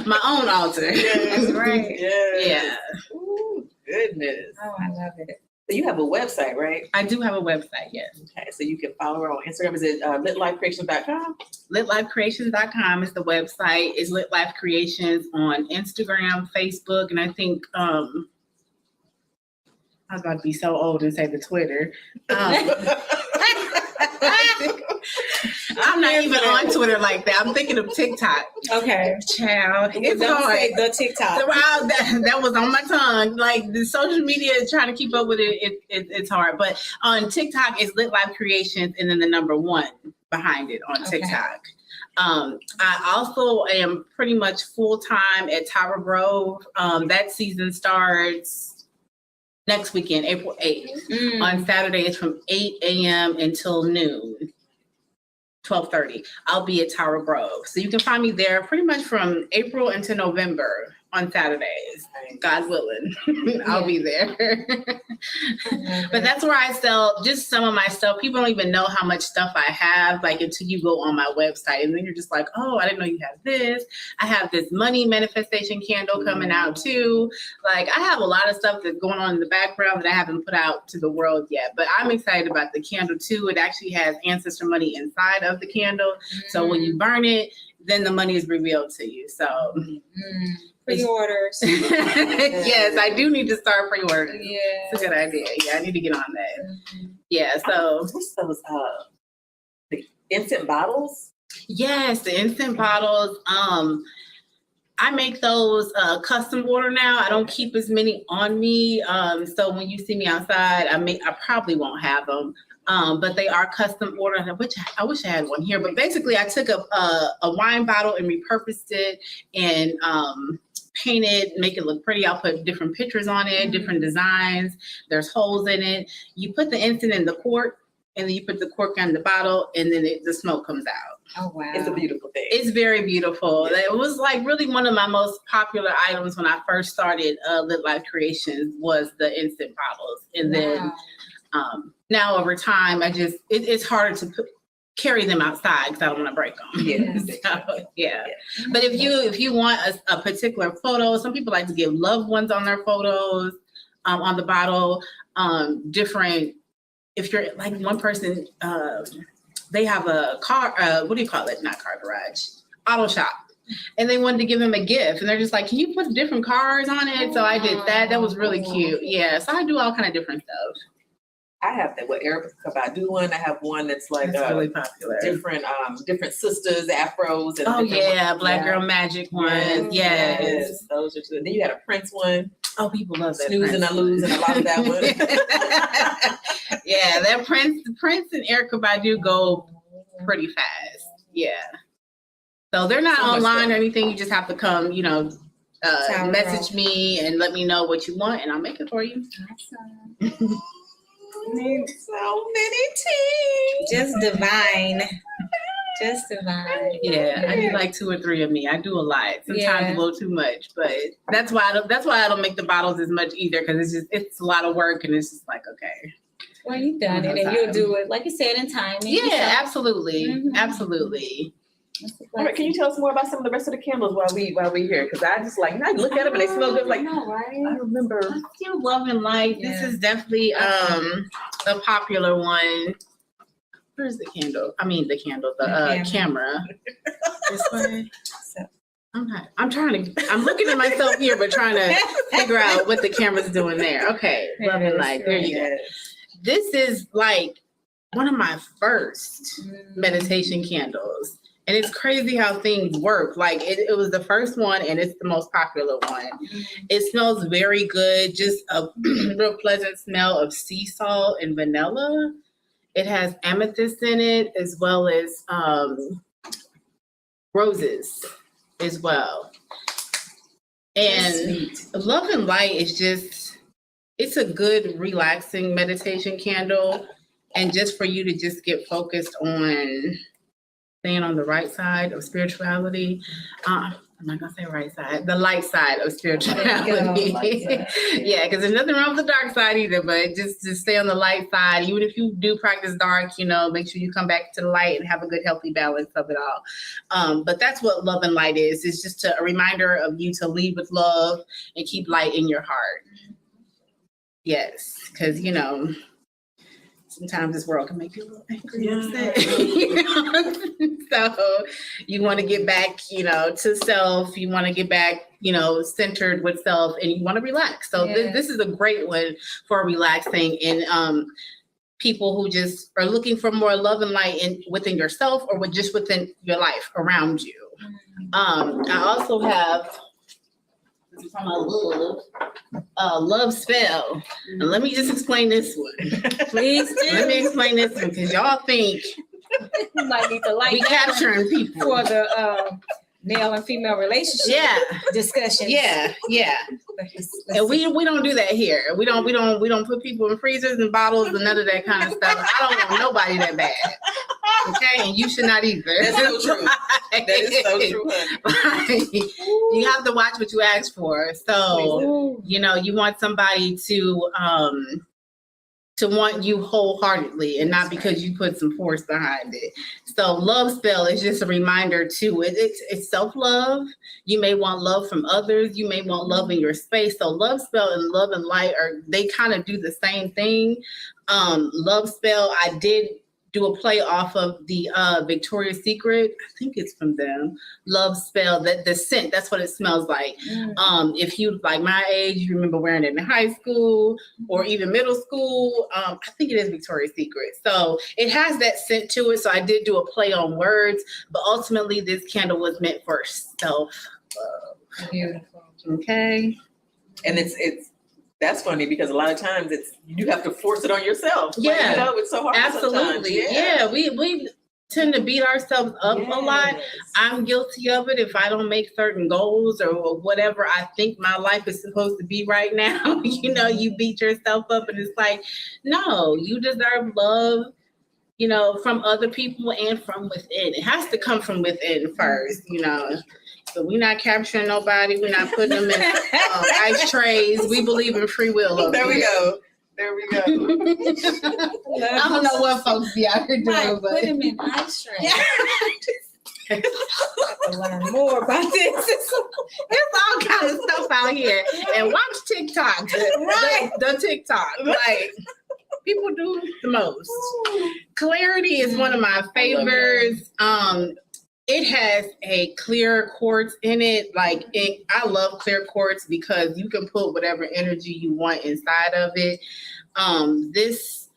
C: My own altar.
B: Yes,
A: right.
B: Yes.
C: Yeah.
B: Ooh, goodness.
A: Oh, I love it.
B: So you have a website, right?
C: I do have a website, yes.
B: Okay, so you can follow her on Instagram. Is it litlifecreations.com?
C: Litlifecreations.com is the website. It's Lit Life Creations on Instagram, Facebook, and I think I was about to be so old and say the Twitter. I'm not even on Twitter like that. I'm thinking of TikTok.
A: Okay.
C: Child, it's
A: Don't
C: hard.
A: say the TikTok.
C: So, that was on my tongue. Like the social media, trying to keep up with it's hard. But on TikTok, it's Lit Life Creations and then the number 1 behind it on TikTok. I also am pretty much full time at Tower Grove. That season starts next weekend, April 8th. On Saturday, it's from 8 a.m. until noon, 12:30. I'll be at Tower Grove. So you can find me there pretty much from April into November on Saturdays. God willing, I'll be there. But that's where I sell just some of my stuff. People don't even know how much stuff I have, like until you go on my website. And then you're just like, oh, I didn't know you have this. I have this money manifestation candle coming out too. Like I have a lot of stuff that's going on in the background that I haven't put out to the world yet. But I'm excited about the candle too. It actually has ancestor money inside of the candle. So when you burn it, then the money is revealed to you. So
A: pre-orders.
C: Yes, I do need to start pre-ordering.
A: Yeah.
C: It's a good idea. Yeah, I need to get on that. Yeah, so
B: what's those the instant bottles?
C: yes, the instant bottles. I make those custom order now. I don't keep as many on me. So when you see me outside, I probably won't have them. But they are custom ordered, which I wish I had one here. But basically, I took a wine bottle and repurposed it and painted, make it look pretty. I'll put different pictures on it, different designs. There's holes in it. You put the instant in the cork, and then you put the cork on the bottle, and then the smoke comes out.
A: Oh, wow.
B: It's a beautiful thing.
C: It's very beautiful. It was like really one of my most popular items when I first started Lit Life Creations was the instant bottles. And then now over time, it's harder to carry them outside because I don't want to break them.
B: Yeah.
C: But if you want a particular photo, some people like to give loved ones on their photos on the bottle. Different. If you're like one person, they have a car. What do you call it? Not car garage, auto shop. And they wanted to give him a gift, and they're just like, "Can you put different cars on it?" So I did that. That was really cute. Yeah. So I do all kind of different stuff.
B: I have that with Erica Badu one. I have one that's like
C: really popular.
B: Different sisters, afros. And
C: Black Girl Magic one. Yes.
B: Those are two. Then you had a Prince one.
C: Oh, people love that.
B: Snooze and I lose, and I love that one.
C: Yeah, that Prince and Erica Badu go pretty fast. Yeah. So they're not
B: So much
C: online
B: fun.
C: or anything. You just have to come, message me and let me know what you want, and I'll make it for you.
A: Awesome.
B: So many teams.
A: Just divine. Just divine.
C: Yeah, I need like 2 or 3 of me. I do a lot. Sometimes
A: Yeah.
C: a little too much, but that's why I don't make the bottles as much either, because it's a lot of work, and it's just like, okay.
A: Well, you've done it, and you'll do it, like you said, in time.
C: Yeah, absolutely,
A: Mhm.
C: absolutely.
B: All right, can you tell us more about some of the rest of the candles while we here? Because I just like, I look at them and they smell good. Like, I remember.
C: I still love and light. This
A: Yeah.
C: is definitely a popular one. Where's the candle? I mean, the camera. This way. I'm looking at myself here, but trying to figure out what the camera's doing there. Okay, love and light. There you go. This is like one of my first meditation candles. And it's crazy how things work. Like it was the first one, and it's the most popular one. It smells very good. Just a real pleasant smell of sea salt and vanilla. It has amethyst in it, as well as roses as well. And Love and Light is just, it's a good relaxing meditation candle. And just for you to just get focused on staying on the right side of spirituality. I'm not gonna say right side, the light side of spirituality. Yeah, because there's nothing wrong with the dark side either, but just to stay on the light side. Even if you do practice dark, make sure you come back to the light and have a good, healthy balance of it all. But that's what Love and Light is. It's just a reminder of you to lead with love and keep light in your heart. Yes, because sometimes this world can make you a little angry and upset. So you want to get back, to self. You want to get back, centered with self, and you want to relax. So this is a great one for relaxing and people who just are looking for more love and light within yourself or just within your life around you. I also have from a love spell. And let me just explain this one.
A: Please do.
C: Let me explain this one, because y'all think
A: You might need to
C: we capturing people
A: for the male and female relationship discussion.
C: Yeah. And we don't do that here. We don't put people in freezers and bottles and none of that kind of stuff. I don't want nobody that bad. Okay, and you should not either.
B: That's so true. That is so true, honey.
C: You have to watch what you ask for. So, you want somebody to want you wholeheartedly and not because you put some force behind it. So love spell is just a reminder too. It's self-love. You may want love from others. You may want love in your space. So love spell and Love and Light they kind of do the same thing. Love spell, I did do a play off of the Victoria's Secret. I think it's from them. Love spell, that the scent, that's what it smells like. If you like my age, you remember wearing it in high school or even middle school. I think it is Victoria's Secret. So it has that scent to it. So I did do a play on words, but ultimately this candle was meant for self-love.
A: Beautiful.
C: Okay.
B: And that's funny because a lot of times you have to force it on yourself.
C: Yeah.
B: Like, it's so hard.
C: Absolutely.
B: Sometimes.
C: Yeah. We tend to beat ourselves up a lot. I'm guilty of it if I don't make certain goals or whatever I think my life is supposed to be right now. You beat yourself up and it's like, no, you deserve love, from other people and from within. It has to come from within first, But we're not capturing nobody. We're not putting them in ice trays. We believe in free will.
B: There we go.
C: I don't know what folks be out here doing,
A: Right,
C: but
A: put them in ice tray. I have to learn more about this.
C: there's all kind of stuff out here. And watch TikTok. The TikTok. Like, people do the most. Clarity is one of my favorites. It has a clear quartz in it. I love clear quartz because you can put whatever energy you want inside of it. This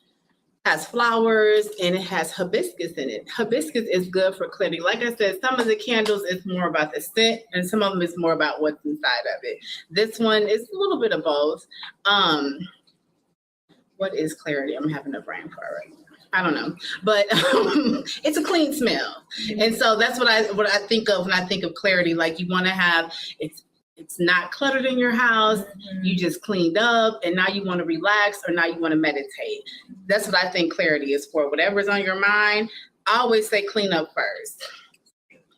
C: has flowers and it has hibiscus in it. Hibiscus is good for clarity. Like I said, some of the candles is more about the scent and some of them is more about what's inside of it. This one is a little bit of both. What is clarity? I'm having a brain fart right now. I don't know, but it's a clean smell. And so that's what I think of when I think of clarity. Like you want to have, it's not cluttered in your house. You just cleaned up and now you want to relax or now you want to meditate. That's what I think clarity is for. Whatever's on your mind, I always say clean up first.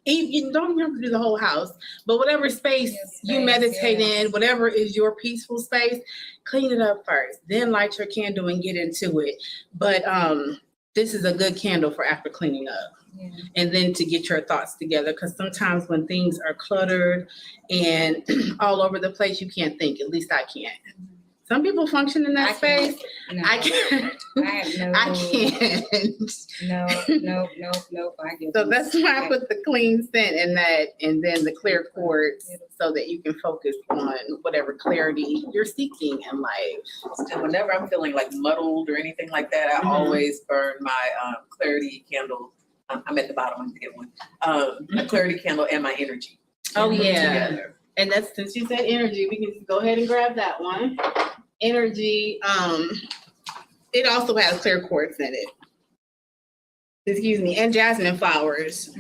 C: You don't have to do the whole house, but whatever space you meditate in, whatever is your peaceful space, clean it up first. Then light your candle and get into it. But this is a good candle for after cleaning up. Yeah. And then to get your thoughts together, because sometimes when things are cluttered and all over the place, you can't think. At least I can't. Some people function in that space.
A: No.
C: I can't. I can't.
A: No. I get
C: so that's why I put the clean scent in that, and then the clear quartz, so that you can focus on whatever clarity you're seeking in life.
B: And whenever I'm feeling like muddled or anything like that, I always burn my clarity candle. I'm at the bottom. I'm gonna get one. A clarity candle and my energy.
C: Oh yeah. Together. And that's, since you said energy, we can go ahead and grab that one. Energy, it also has clear quartz in it. Excuse me, and jasmine flowers,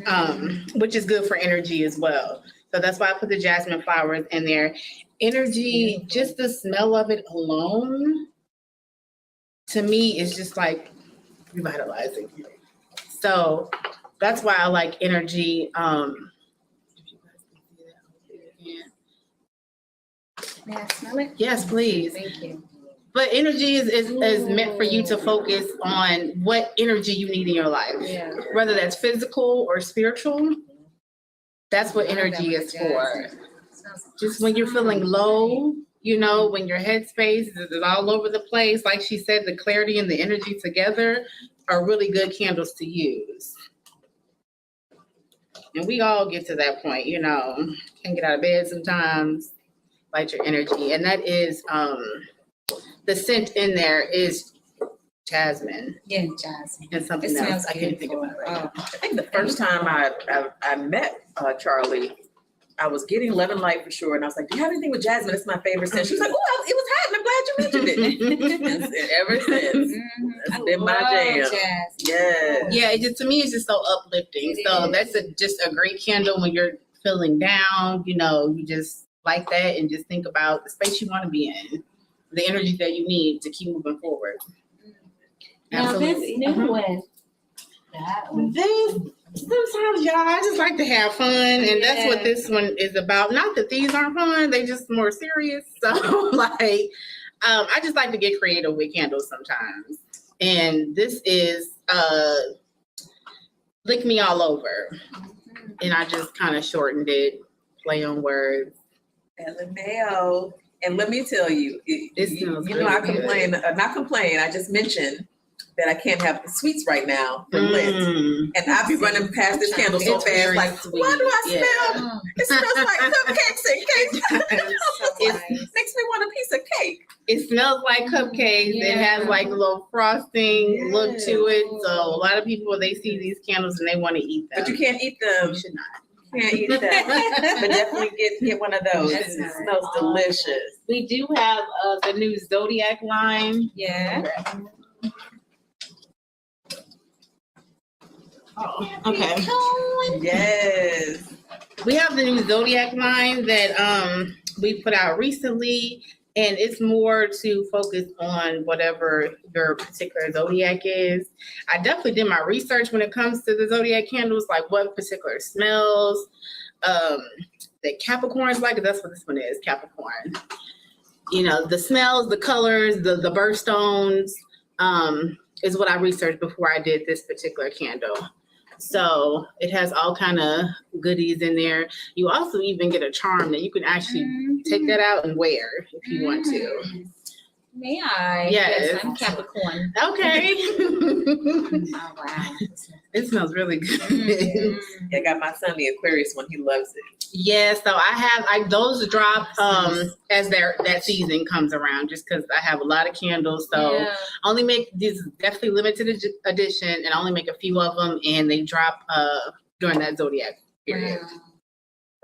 C: which is good for energy as well. So that's why I put the jasmine flowers in there. Energy, just the smell of it alone, to me, is just like revitalizing. So that's why I like energy.
A: May I smell it?
C: Yes, please.
A: Thank you.
C: But energy is meant for you to focus on what energy you need in your life. Yeah. Whether that's physical or spiritual, that's what energy is for. Just when you're feeling low, you know, when your headspace is all over the place, like she said, the clarity and the energy together are really good candles to use. And we all get to that point, you know, can't get out of bed sometimes. Light your energy, and that is the scent in there is jasmine.
A: Yeah, jasmine.
C: And something else I can't think about right now.
B: I think the first time I met Charlie, I was getting Love and Light for sure, and I was like, "Do you have anything with jasmine? It's my favorite scent." She was like, "Oh, it was hot, and I'm glad you mentioned it." And ever since, that's been my jam.
A: Jasmine.
C: Yeah, it just, to me, it's just so uplifting. That's just a great candle when you're feeling down. You know, you just like that and just think about the space you want to be in, the energy that you need to keep moving forward.
A: Now this new one, that one.
C: Sometimes, y'all, I just like to have fun, and that's what this one is about. Not that these aren't fun, they just more serious. So like, I just like to get creative with candles sometimes. And this is Lick Me All Over. And I just kind of shortened it, play on words.
B: LMAO. And let me tell you, I complain, not complain, I just mentioned that I can't have the sweets right now for Lent. And I'll be running past this candle so fast, like, sweet. Why do I smell? It smells like cupcakes and cake. It makes me want a piece of cake.
C: It smells like cupcakes. Yeah. It has like a little frosting look to it. So a lot of people, they see these candles and they want to eat them.
B: But you can't eat them.
C: You should not.
B: Can't eat that, but definitely get one of those. It smells delicious.
C: We do have the new Zodiac line.
A: Yeah.
C: Oh, okay.
B: Yes.
C: We have the new Zodiac line that we put out recently, and it's more to focus on whatever your particular Zodiac is. I definitely did my research when it comes to the Zodiac candles, like what particular smells that Capricorns like. That's what this one is, Capricorn. You know, the smells, the colors, the birthstones is what I researched before I did this particular candle. So it has all kind of goodies in there. You also even get a charm that you can actually take that out and wear if you want to.
A: May I?
C: Yes.
A: I'm Capricorn.
C: Okay.
A: Oh, wow.
C: It smells really good.
B: I got my son the Aquarius one. He loves it.
C: Yeah, so those drop as that season comes around, just because I have a lot of candles. So only make these definitely limited edition, and I only make a few of them, and they drop during that Zodiac period.
A: Wow.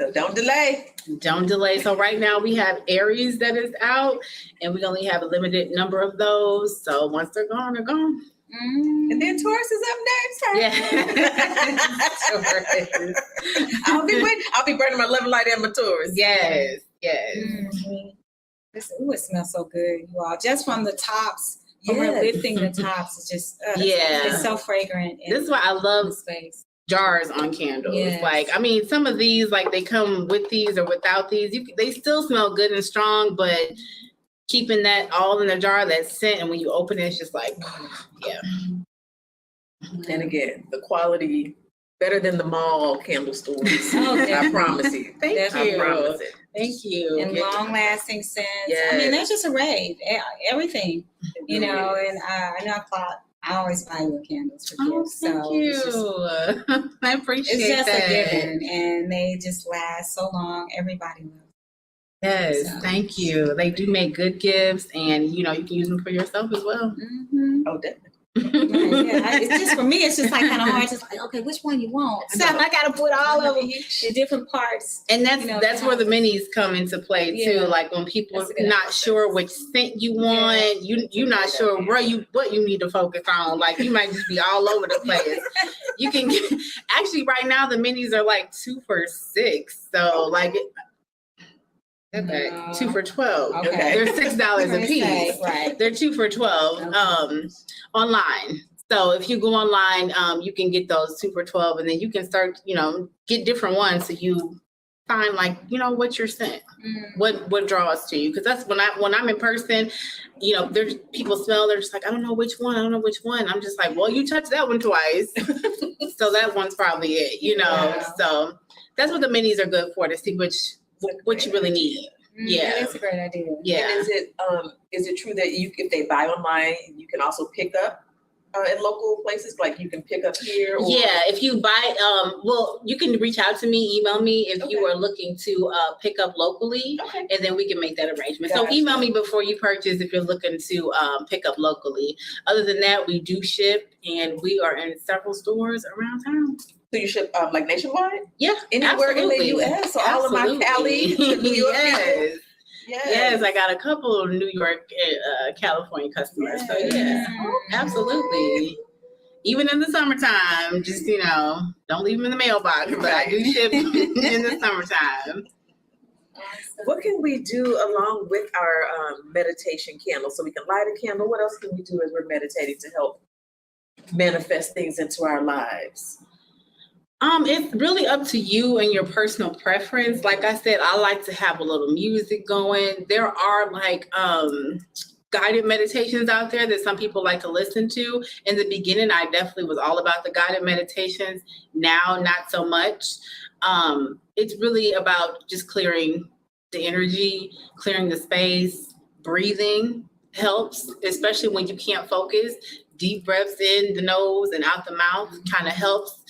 B: So don't delay.
C: Don't delay. So right now we have Aries that is out, and we only have a limited number of those. So once they're gone, they're gone.
B: And then Taurus is up next.
C: Yeah. Taurus.
B: I'll be burning my love light and my Taurus.
C: Yes.
A: Ooh, it smells so good, you all. Just from the tops, from her
B: Yes.
A: lifting the tops, it's just,
C: Yeah.
A: it's so fragrant.
C: This is why I love
A: the space.
C: jars on candles.
A: Yes.
C: Like, I mean, some of these, like they come with these or without these. They still smell good and strong, but keeping that all in a jar, that scent, and when you open it, it's just like, yeah.
B: And again, the quality better than the mall candle stores.
A: Oh,
B: I promise you.
C: Thank
A: Definitely.
C: you.
B: I promise it.
C: Thank you.
A: And long-lasting scents.
B: Yes.
A: I mean, there's just a rave, everything,
B: It
A: you
B: really
A: know.
B: is.
A: And I know I always buy your candles for
C: Oh,
A: gifts.
C: thank
A: So
C: you.
A: it's just,
C: I appreciate
A: it's just
C: that.
A: a given, and they just last so long. Everybody loves.
C: Yes,
A: So.
C: thank you. They do make good gifts, and you can use them for yourself as well.
A: Mm-hmm.
B: Oh, definitely.
A: It's just for me. It's just like kind of hard. Just like, okay, which one you want? So I got to put all of them in different parts.
C: And that's where the minis come into play too.
A: Yeah.
C: Like when people
A: That's a
C: are
A: good
C: not
A: idea.
C: sure which scent you want, you're not sure what you need to focus on. Like you might just be all over the place. You can get, actually right now the minis are like 2 for $6. So like okay, 2 for $12.
A: Okay.
C: They're $6 a piece.
A: Right.
C: They're 2 for $12
A: Okay.
C: online. So if you go online, you can get those 2 for $12, and then you can start, get different ones so you find like, what your scent, what draws to you. Because that's when I'm in person, there's people smell, they're just like, I don't know which one. I'm just like, well, you touched that one twice, so that one's probably it,
A: Yeah.
C: So that's what the minis are good for, to see what you really need. Yeah.
A: That's a great idea.
C: Yeah.
B: And is it true that if they buy online, you can also pick up in local places? Like you can pick up here? Or?
C: Yeah, if you buy, you can reach out to me, email me if you are looking to pick up locally,
B: Okay.
C: and then we can make that arrangement.
B: Gotcha.
C: So email me before you purchase if you're looking to pick up locally. Other than that, we do ship, and we are in several stores around town.
B: So you ship like nationwide?
C: Yeah,
B: Anywhere
C: absolutely.
B: in the U.S.? So all of my
C: Absolutely.
B: Cali, New York people?
C: Yes. Yes, I got a couple of New York, California customers. So yeah, absolutely. Even in the summertime, just don't leave them in the mailbox. But I do ship in the summertime.
B: What can we do along with our meditation candle? So we can light a candle. What else can we do as we're meditating to help manifest things into our lives?
C: It's really up to you and your personal preference. Like I said, I like to have a little music going. There are like guided meditations out there that some people like to listen to. In the beginning, I definitely was all about the guided meditations. Now, not so much. It's really about just clearing the energy, clearing the space. Breathing helps, especially when you can't focus. Deep breaths in the nose and out the mouth kind of helps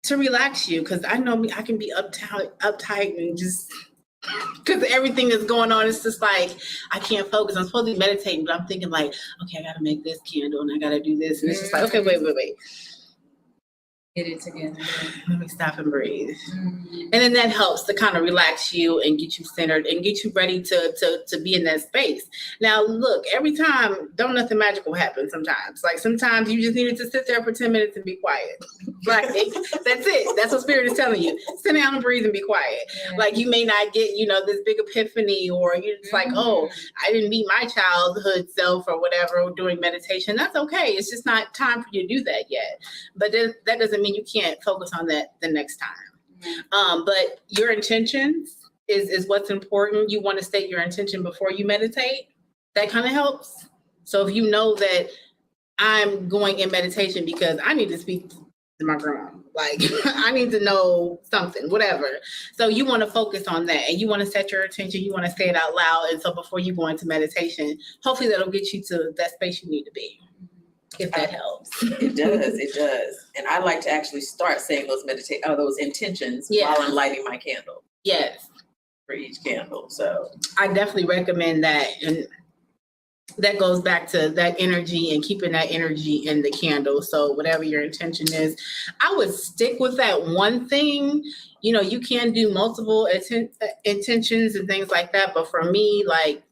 C: to relax you, because I know me, I can be uptight and just because everything that's going on, it's just like I can't focus. I'm supposed to be meditating, but I'm thinking like, okay, I gotta make this candle and I gotta do this, and it's just like, okay, wait.
A: Get it together.
C: Let me stop and breathe. And then that helps to kind of relax you and get you centered and get you ready to be in that space. Now, look, every time, don't nothing magical happen sometimes. Like sometimes you just needed to sit there for 10 minutes and be quiet. Like that's it. That's what Spirit is telling you. Sit down and breathe and be quiet.
A: Yeah.
C: Like you may not get, this big epiphany, or you're just like, oh, I didn't meet my childhood self or whatever during meditation. That's okay. It's just not time for you to do that yet. But that doesn't mean you can't focus on that the next time. But your intentions is what's important. You want to state your intention before you meditate. That kind of helps. So if you know that I'm going in meditation because I need to speak to my grandma, like I need to know something, whatever. So you want to focus on that, and you want to set your attention. You want to say it out loud. And so before you go into meditation, hopefully that'll get you to that space you need to be. If that helps.
B: It does. And I like to actually start saying those intentions while I'm lighting my candle.
C: Yes.
B: For each candle. So
C: I definitely recommend that. And that goes back to that energy and keeping that energy in the candle. So whatever your intention is, I would stick with that one thing. You can do multiple intentions and things like that. But for me, like,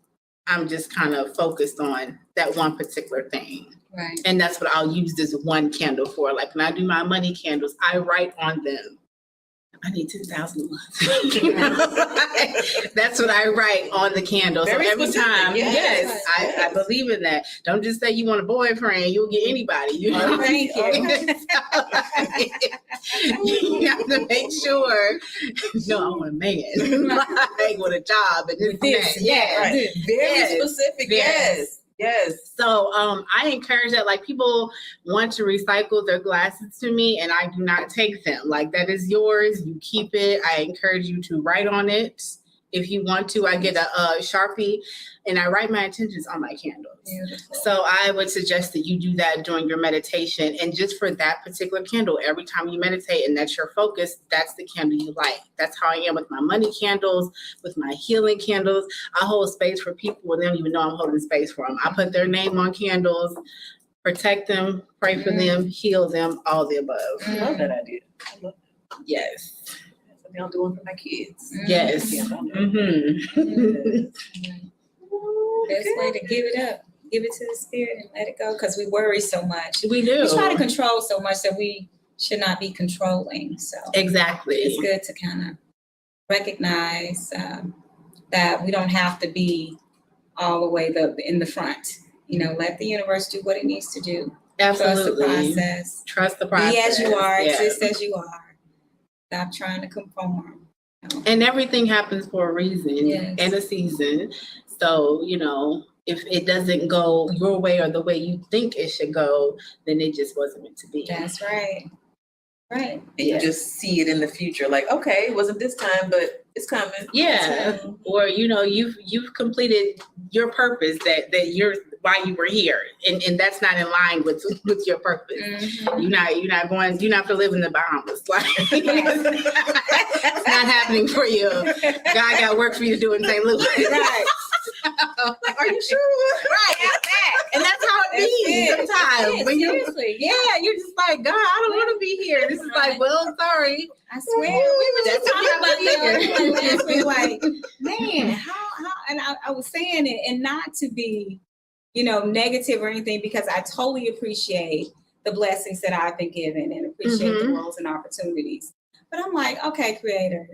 C: I'm just kind of focused on that one particular thing.
A: Right.
C: And that's what I'll use this one candle for. Like when I do my money candles, I write on them, I need 10,000 a month. You know? That's what I write on the candle.
B: Very
C: so every
B: specific.
C: time,
B: Yes.
C: I believe in that. Don't just say you want a boyfriend, you'll get anybody. You know?
A: Thank you.
C: You have to make sure. No, I want a man, like with a job and this. Yeah,
B: Right. Very
C: Yes.
B: specific.
C: Yes.
B: Yes.
C: So I encourage that. Like people want to recycle their glasses to me, and I do not take them. Like that is yours. You keep it. I encourage you to write on it if you want to. I get a Sharpie, and I write my intentions on my candles.
A: Beautiful.
C: So I would suggest that you do that during your meditation. And just for that particular candle, every time you meditate and that's your focus, that's the candle you light. That's how I am with my money candles, with my healing candles. I hold space for people and they don't even know I'm holding space for them. I put their name on candles, protect them, pray for them, heal them, all the above.
B: I love that idea. I love that.
C: Yes.
B: That's something I'm doing for my kids.
C: Yes.
B: Yeah, I'll do it.
C: Mm-hmm.
A: Best way to give it up. Give it to the spirit and let it go, because we worry so much.
C: We do.
A: We try to control so much that we should not be controlling. So
C: Exactly.
A: it's good to kind of recognize that we don't have to be all the way in the front. You know, let the universe do what it needs to do.
C: Absolutely.
A: Trust the process.
C: Trust the process.
A: Be as you are.
C: Yeah.
A: Exist as you are. Stop trying to conform. You know?
C: And everything happens for a reason
A: Yes.
C: and a season. So, you know, if it doesn't go your way or the way you think it should go, then it just wasn't meant to be.
A: That's right. Right.
B: And you just see it in the future, like, okay, it wasn't this time, but it's coming.
C: Yeah.
A: That's right.
C: Or, you know, you've completed your purpose that you're why you were here. And that's not in line with your purpose.
A: Mhm.
C: You're not going to live in the Bahamas. Like it's not happening for you. God got work for you to do in St. Louis.
A: Right.
B: Like, are you sure?
C: Right. And that's how it be sometimes. When you,
A: Seriously.
C: yeah, you're just like, God, I don't want to be here. This is like, well, sorry.
A: I swear, we were just
C: That's
A: talking about
C: what
A: that last week. Like, man, how, and I was saying it, and not to be, you know, negative or anything, because I totally appreciate the blessings that I've been given and appreciate the roles and opportunities. But I'm like, okay, Creator,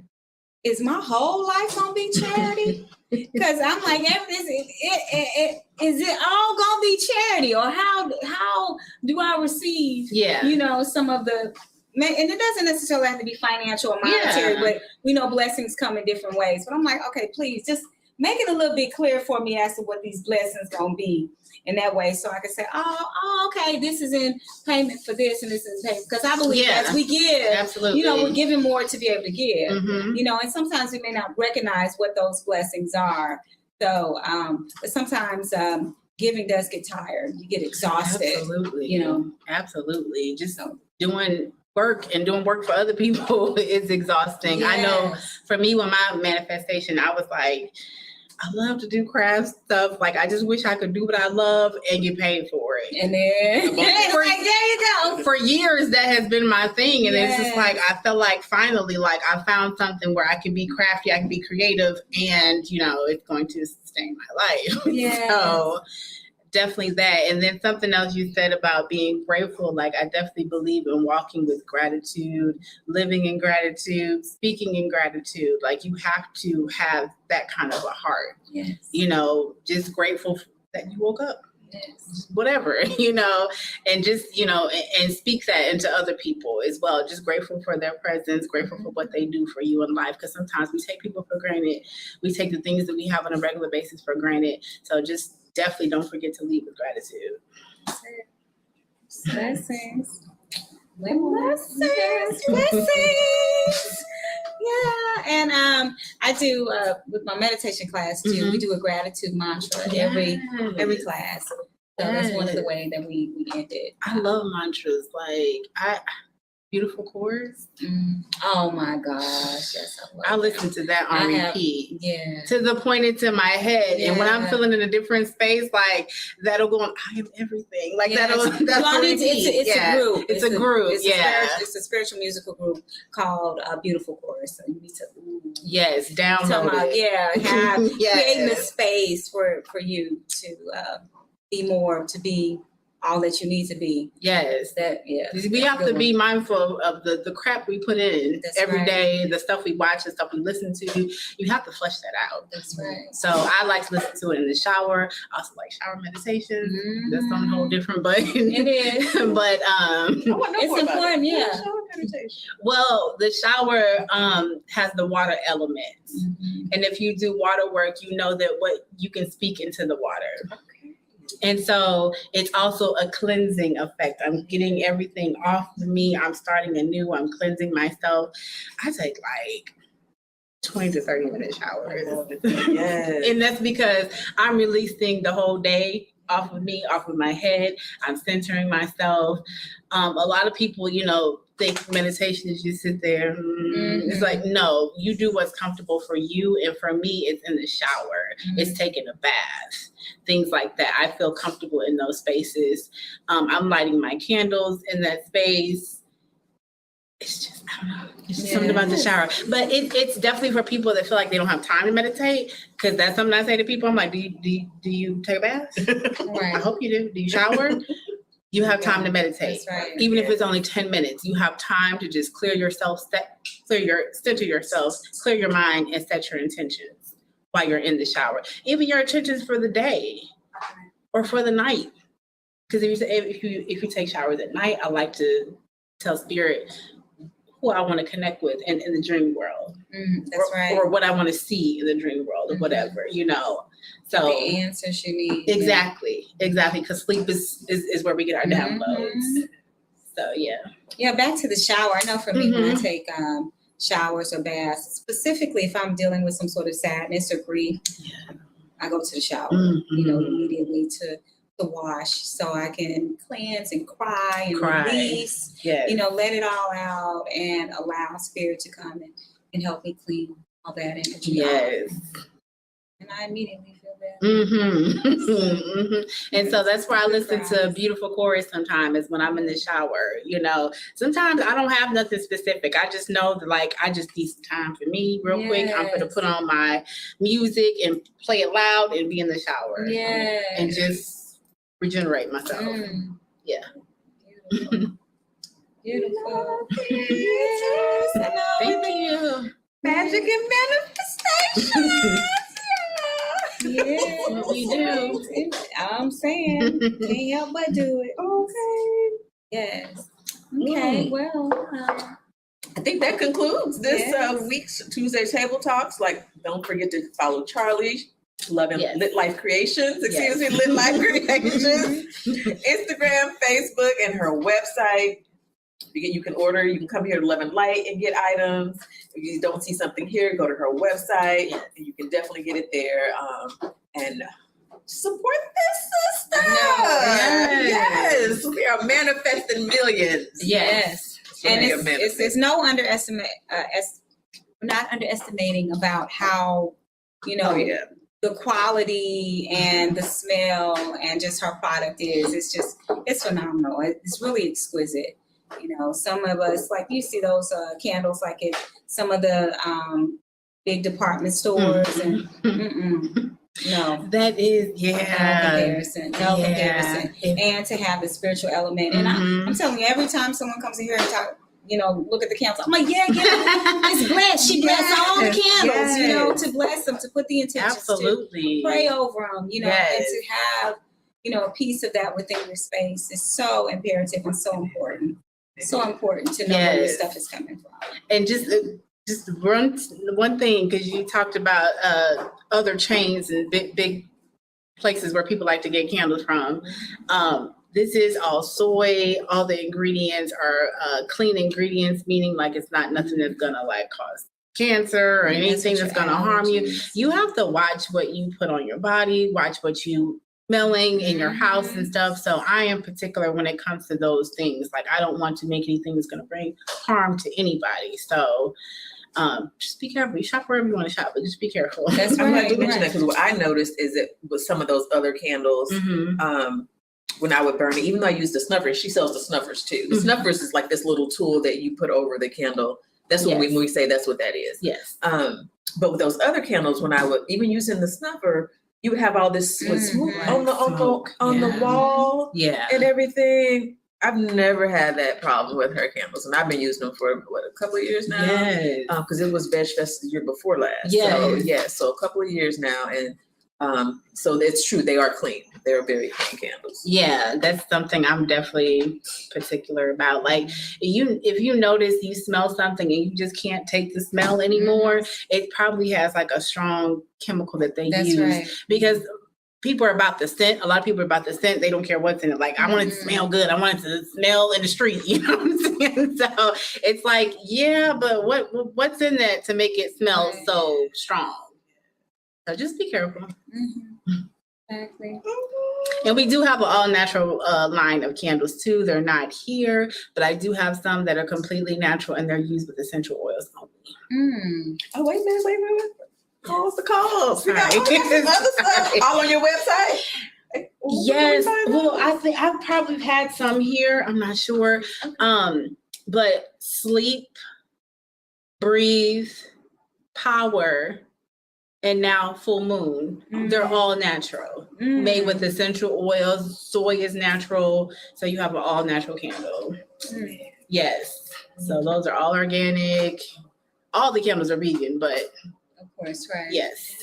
A: is my whole life gonna be charity? Because I'm like, is it all gonna be charity, or how do I receive?
C: Yeah.
A: You know, some of the, and it doesn't necessarily have to be financial or monetary, but we know blessings come in different ways. But I'm like, okay, please just make it a little bit clear for me as to what these blessings gonna be in that way, so I can say, oh, okay, this is in payment for this, and this is in payment, because I believe as we give,
C: Absolutely.
A: you know, we're giving more to be able to give.
C: Mhm.
A: You know, and sometimes we may not recognize what those blessings are. So, but sometimes giving does get tired. You get exhausted.
C: Absolutely.
A: You know.
C: Absolutely. Just doing work for other people is exhausting. I know
A: Yes.
C: for me, when my manifestation, I was like, I love to do craft stuff. Like, I just wish I could do what I love and get paid for it.
A: And then it's
C: For-
A: like, there you go.
C: For years, that has been my thing. And it's just like, I felt like finally, like I found something where I can be crafty, I can be creative, and, you know, it's going to sustain my life.
A: Yes.
C: So definitely that. And then something else you said about being grateful, like I definitely believe in walking with gratitude, living in gratitude, speaking in gratitude. Like you have to have that kind of a heart,
A: Yes.
C: you know, just grateful that you woke up,
A: Yes.
C: whatever, you know, and just, you know, and speak that into other people as well. Just grateful for their presence, grateful for what they do for you in life. Because sometimes we take people for granted. We take the things that we have on a regular basis for granted. So just definitely don't forget to lead with gratitude.
A: Blessings. Blessings. Yeah. And I do with my meditation class too.
C: Mhm.
A: We do a gratitude mantra every class. So that's one of the ways that we end it.
C: I love mantras. Like beautiful chords.
A: Oh my gosh. Yes,
C: I listen to that on
A: I have-
C: repeat.
A: Yeah.
C: To the point it's in my head. And when I'm
A: Yeah.
C: feeling in a different space, like that'll go on, I am everything. Like
A: Yes.
C: that's
A: Well, I
C: on
A: mean,
C: repeat.
A: it's a group.
C: It's a group.
A: It's a spiritual musical group called Beautiful Chorus. So you need to
C: Yes,
A: talking
C: download
A: about,
C: it.
A: creating a space for you to be all that you need to be.
C: Yes.
A: Yeah.
C: We have to be mindful of the crap we put in every day, the stuff we watch, the stuff we listen to. You have to flush that out.
A: That's right.
C: So I like to listen to it in the shower. I also like shower meditation.
A: Mm-hmm.
C: That's something whole different, but
A: it is.
C: but
A: it's important, yeah.
B: Shower meditation.
C: Well, the shower has the water element.
A: Mm-hmm.
C: And if you do water work, you know that what you can speak into the water.
B: Okay.
C: And so it's also a cleansing effect. I'm getting everything off of me. I'm starting anew. I'm cleansing myself. I take like 20 to 30 minute showers.
B: Yes.
C: And that's because I'm releasing the whole day off of me, off of my head. I'm centering myself. A lot of people, think meditation is just sit there.
A: Mm-hmm.
C: It's like, no, you do what's comfortable for you. And for me, it's in the shower.
A: Mm-hmm.
C: It's taking a bath, things like that. I feel comfortable in those spaces. I'm lighting my candles in that space. It's just, I don't know. It's just something about the shower. But it's definitely for people that feel like they don't have time to meditate. Because that's something I say to people. I'm like, do you take a bath?
A: Right.
C: I hope you do. Do you shower? You have time to meditate.
A: That's right.
C: Even if it's only 10 minutes, you have time to just center yourself, clear your mind, and set your intentions while you're in the shower. Even your intentions for the day or for the night. Because if you take showers at night, I like to tell spirit who I want to connect with in the dream world.
A: That's right.
C: Or what I want to see in the dream world or whatever, So
A: the answers you need.
C: Exactly. Because sleep is where we get our downloads. So
A: Yeah, back to the shower. I know for me when I take showers or baths, specifically if I'm dealing with some sort of sadness or grief, I go to the shower, immediately to wash so I can cleanse and cry and release, let it all out and allow spirit to come and help me clean all that energy out. And I immediately feel better.
C: And so that's where I listen to beautiful chorus sometimes is when I'm in the shower. Sometimes I don't have nothing specific. I just know that I just need some time for me real quick. I'm going to put on my music and play it loud and be in the shower. And just regenerate myself. Yeah.
A: Beautiful.
C: Thank you.
B: Magic and manifestation.
A: Yeah,
C: we do.
A: I'm saying, can't help but do it.
B: Okay.
A: Yes. Okay. Well,
B: I think that concludes this week's Tuesday Table Talks. Don't forget to follow Charlie. Lit Life Creations. Lit Life Creations. Instagram, Facebook, and her website. You can order. You can come here to Love and Light and get items. If you don't see something here, go to her website. And you can definitely get it there. And support this sister. Yes. We are manifesting millions.
A: Yes. And it's no not underestimating about how, the quality and the smell and just her product is. It's phenomenal. It's really exquisite. Some of us, you see those candles at some of the big department stores and no.
C: That is,
A: No comparison. And to have the spiritual element. And I'm telling you, every time someone comes in here and talk, look at the candles. I'm like, it's blessed. She blessed all the candles, to bless them, to put the intentions,
C: absolutely,
A: to pray over them, and to have, a piece of that within your space is so imperative and so important. So important to know where this stuff is coming from.
C: And just one thing, because you talked about other chains and big places where people like to get candles from. This is all soy. All the ingredients are clean ingredients, meaning it's not nothing that's gonna cause cancer or anything that's gonna harm you. You have to watch what you put on your body, watch what you smelling in your house and stuff. So I am particular when it comes to those things. I don't want to make anything that's gonna bring harm to anybody. So just be careful. You shop wherever you want to shop, but just be careful.
A: That's right.
B: I'm glad you mentioned that because what I noticed is that with some of those other candles, when I would burn it, even though I use the snuffers, she sells the snuffers too. The snuffers is this little tool that you put over the candle. That's when we say that's what that is.
C: Yes.
B: But with those other candles, when I would even using the snuffer, you would have all this smoke on the wall and everything. I've never had that problem with her candles, and I've been using them for a couple of years now.
C: Yes.
B: Because it was Veg Fest the year before last.
C: Yes.
B: So a couple of years now, and so it's true, they are clean. They're very clean candles.
C: Yeah, that's something I'm definitely particular about. Like if you notice you smell something and you just can't take the smell anymore, it probably has like a strong chemical that they use. Because people are about the scent. A lot of people are about the scent. They don't care what's in it. Like, I want it to smell good. I want it to smell in the street. You know what I'm saying? So it's like, yeah, but what's in that to make it smell so strong? So just be careful.
A: Exactly.
C: And we do have an all natural line of candles too. They're not here, but I do have some that are completely natural and they're used with essential oils only.
B: Oh, wait a minute. Calls the calls. We got
C: Sorry.
B: all kinds of other stuff all on your website.
C: Yes. Well, I think I've probably had some here. I'm not sure. But sleep, breathe, power, and now full moon. They're all natural, made with essential oils. Soy is natural, so you have an all natural candle. Yes. So those are all organic. All the candles are vegan, but
A: of course, right?
C: Yes.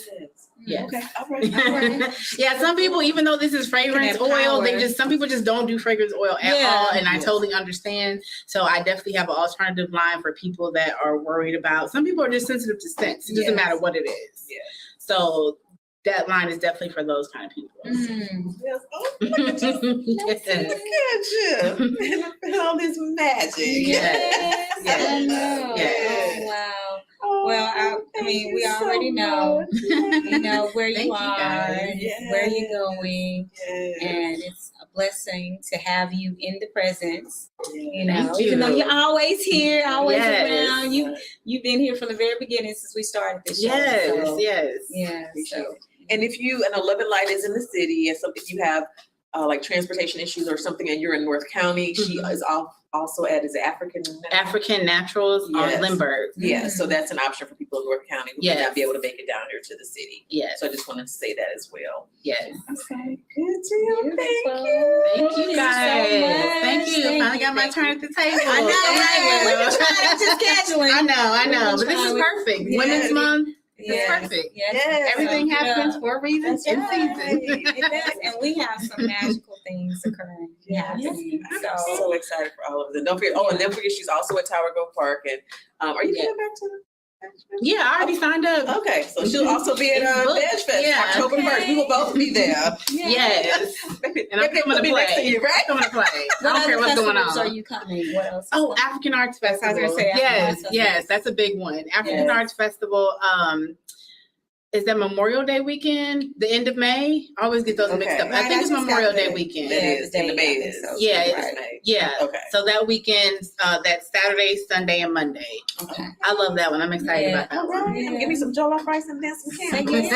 C: Yes.
B: Okay. All right.
C: Yeah, some people, even though this is fragrance oil, some people just don't do fragrance oil at all. And I totally understand. So I definitely have an alternative line for people that are worried about, some people are just sensitive to scents. It doesn't matter what it is. Yeah. So that line is definitely for those kind of people.
B: Yes. Oh, look at you. Look at you. And all this magic.
A: Yes.
C: Yes.
A: Yes. Oh, wow. Well, I mean, we already know, you know, where you are, where you're going, and it's a blessing to have you in the presence. You know, even though you're always here, always around. You've been here from the very beginning since we started this show. So.
B: And if you and Love and Light is in the city, and something you have like transportation issues or something, and you're in North County, she is also at African Naturals
C: on Lindbergh.
B: Yeah, so that's an option for people in North County who may not be able to make it down here to the city.
C: Yes.
B: So I just wanted to say that as well.
C: Yes.
B: Okay. Good deal. Thank
C: you guys. Thank you. Finally got my turn at the table.
A: I know, right? We were trying to scheduling.
C: I know. But this is perfect. Women's Month. It's perfect.
A: Yes.
C: Everything happens for a reason in season.
A: It does. And we have some magical things occurring.
B: I'm so excited for all of them. Don't forget, and don't forget she's also at Tower Grove Park. And are you coming back to the
C: Yeah, I already signed up.
B: Okay, so she'll also be at Veg Fest October 1st. We will both be there.
C: Yes. And I'm coming to play.
B: Next to you, right?
C: I'm coming to play. I don't care what's going on.
A: Are you coming? What else?
C: Oh, African Arts Festival.
A: I was gonna say
C: Yes, that's a big one. African Arts Festival. Is that Memorial Day weekend? The end of May? I always get those mixed up. I think it's Memorial Day weekend.
B: It is. In the May.
C: Okay. So that weekend, that's Saturday, Sunday, and Monday. Okay. I love that one. I'm excited about that one.
B: Yeah. Give me some jollof rice and then some candles.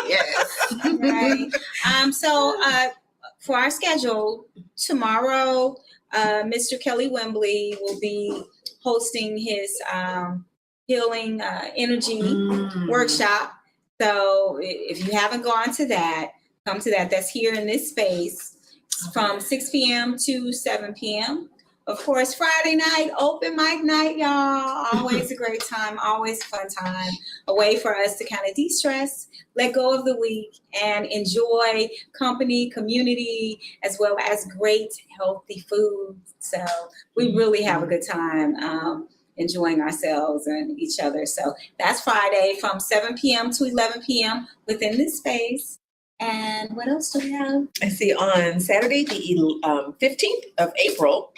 C: Yes.
A: Right. So for our schedule, tomorrow, Mr. Kelly Wembley will be hosting his healing energy workshop. So if you haven't gone to that, come to that. That's here in this space from 6 p.m. to 7 p.m. Of course, Friday night, open mic night, y'all. Always a great time, always a fun time. A way for us to kind of de-stress, let go of the week, and enjoy company, community, as well as great, healthy food. So we really have a good time enjoying ourselves and each other. So that's Friday from 7 p.m. to 11 p.m. within this space. And what else do we have?
B: I see on Saturday, the 15th of April,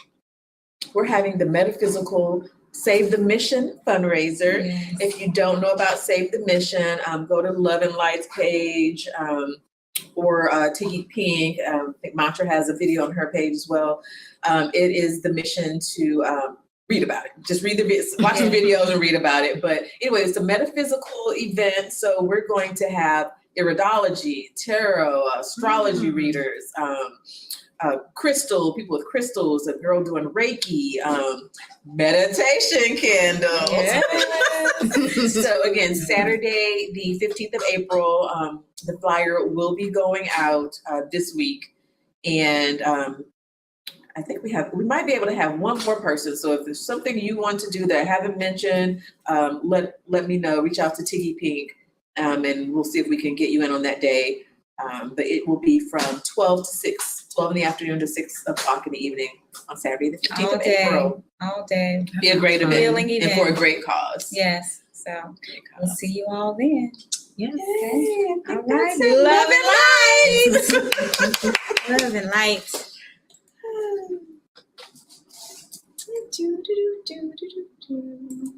B: we're having the Metaphysical Save the Mission fundraiser. Yes. If you don't know about Save the Mission, go to Love and Light's page or Tiggy Pink. I think Mantra has a video on her page as well. It is the mission to read about it. Just read watch the videos and read about it. But anyway, it's a metaphysical event. So we're going to have iridology, tarot, astrology readers. people with crystals, a girl doing Reiki, meditation candles.
A: Yes.
B: So again, Saturday, the 15th of April, the flyer will be going out this week. And I think we might be able to have one more person. So if there's something you want to do that I haven't mentioned, let me know. Reach out to Tiggy Pink, and we'll see if we can get you in on that day. But it will be from 12 in the afternoon to 6 o'clock in the evening on Saturday, the 15th of April.
A: All day.
B: Be a great event
A: Healing
B: and
A: event.
B: for a great cause.
A: Yes. So we'll see you all then.
C: Yes.
A: Okay. All right.
B: Love and light.
A: Love and light. Do, do, do, do, do, do.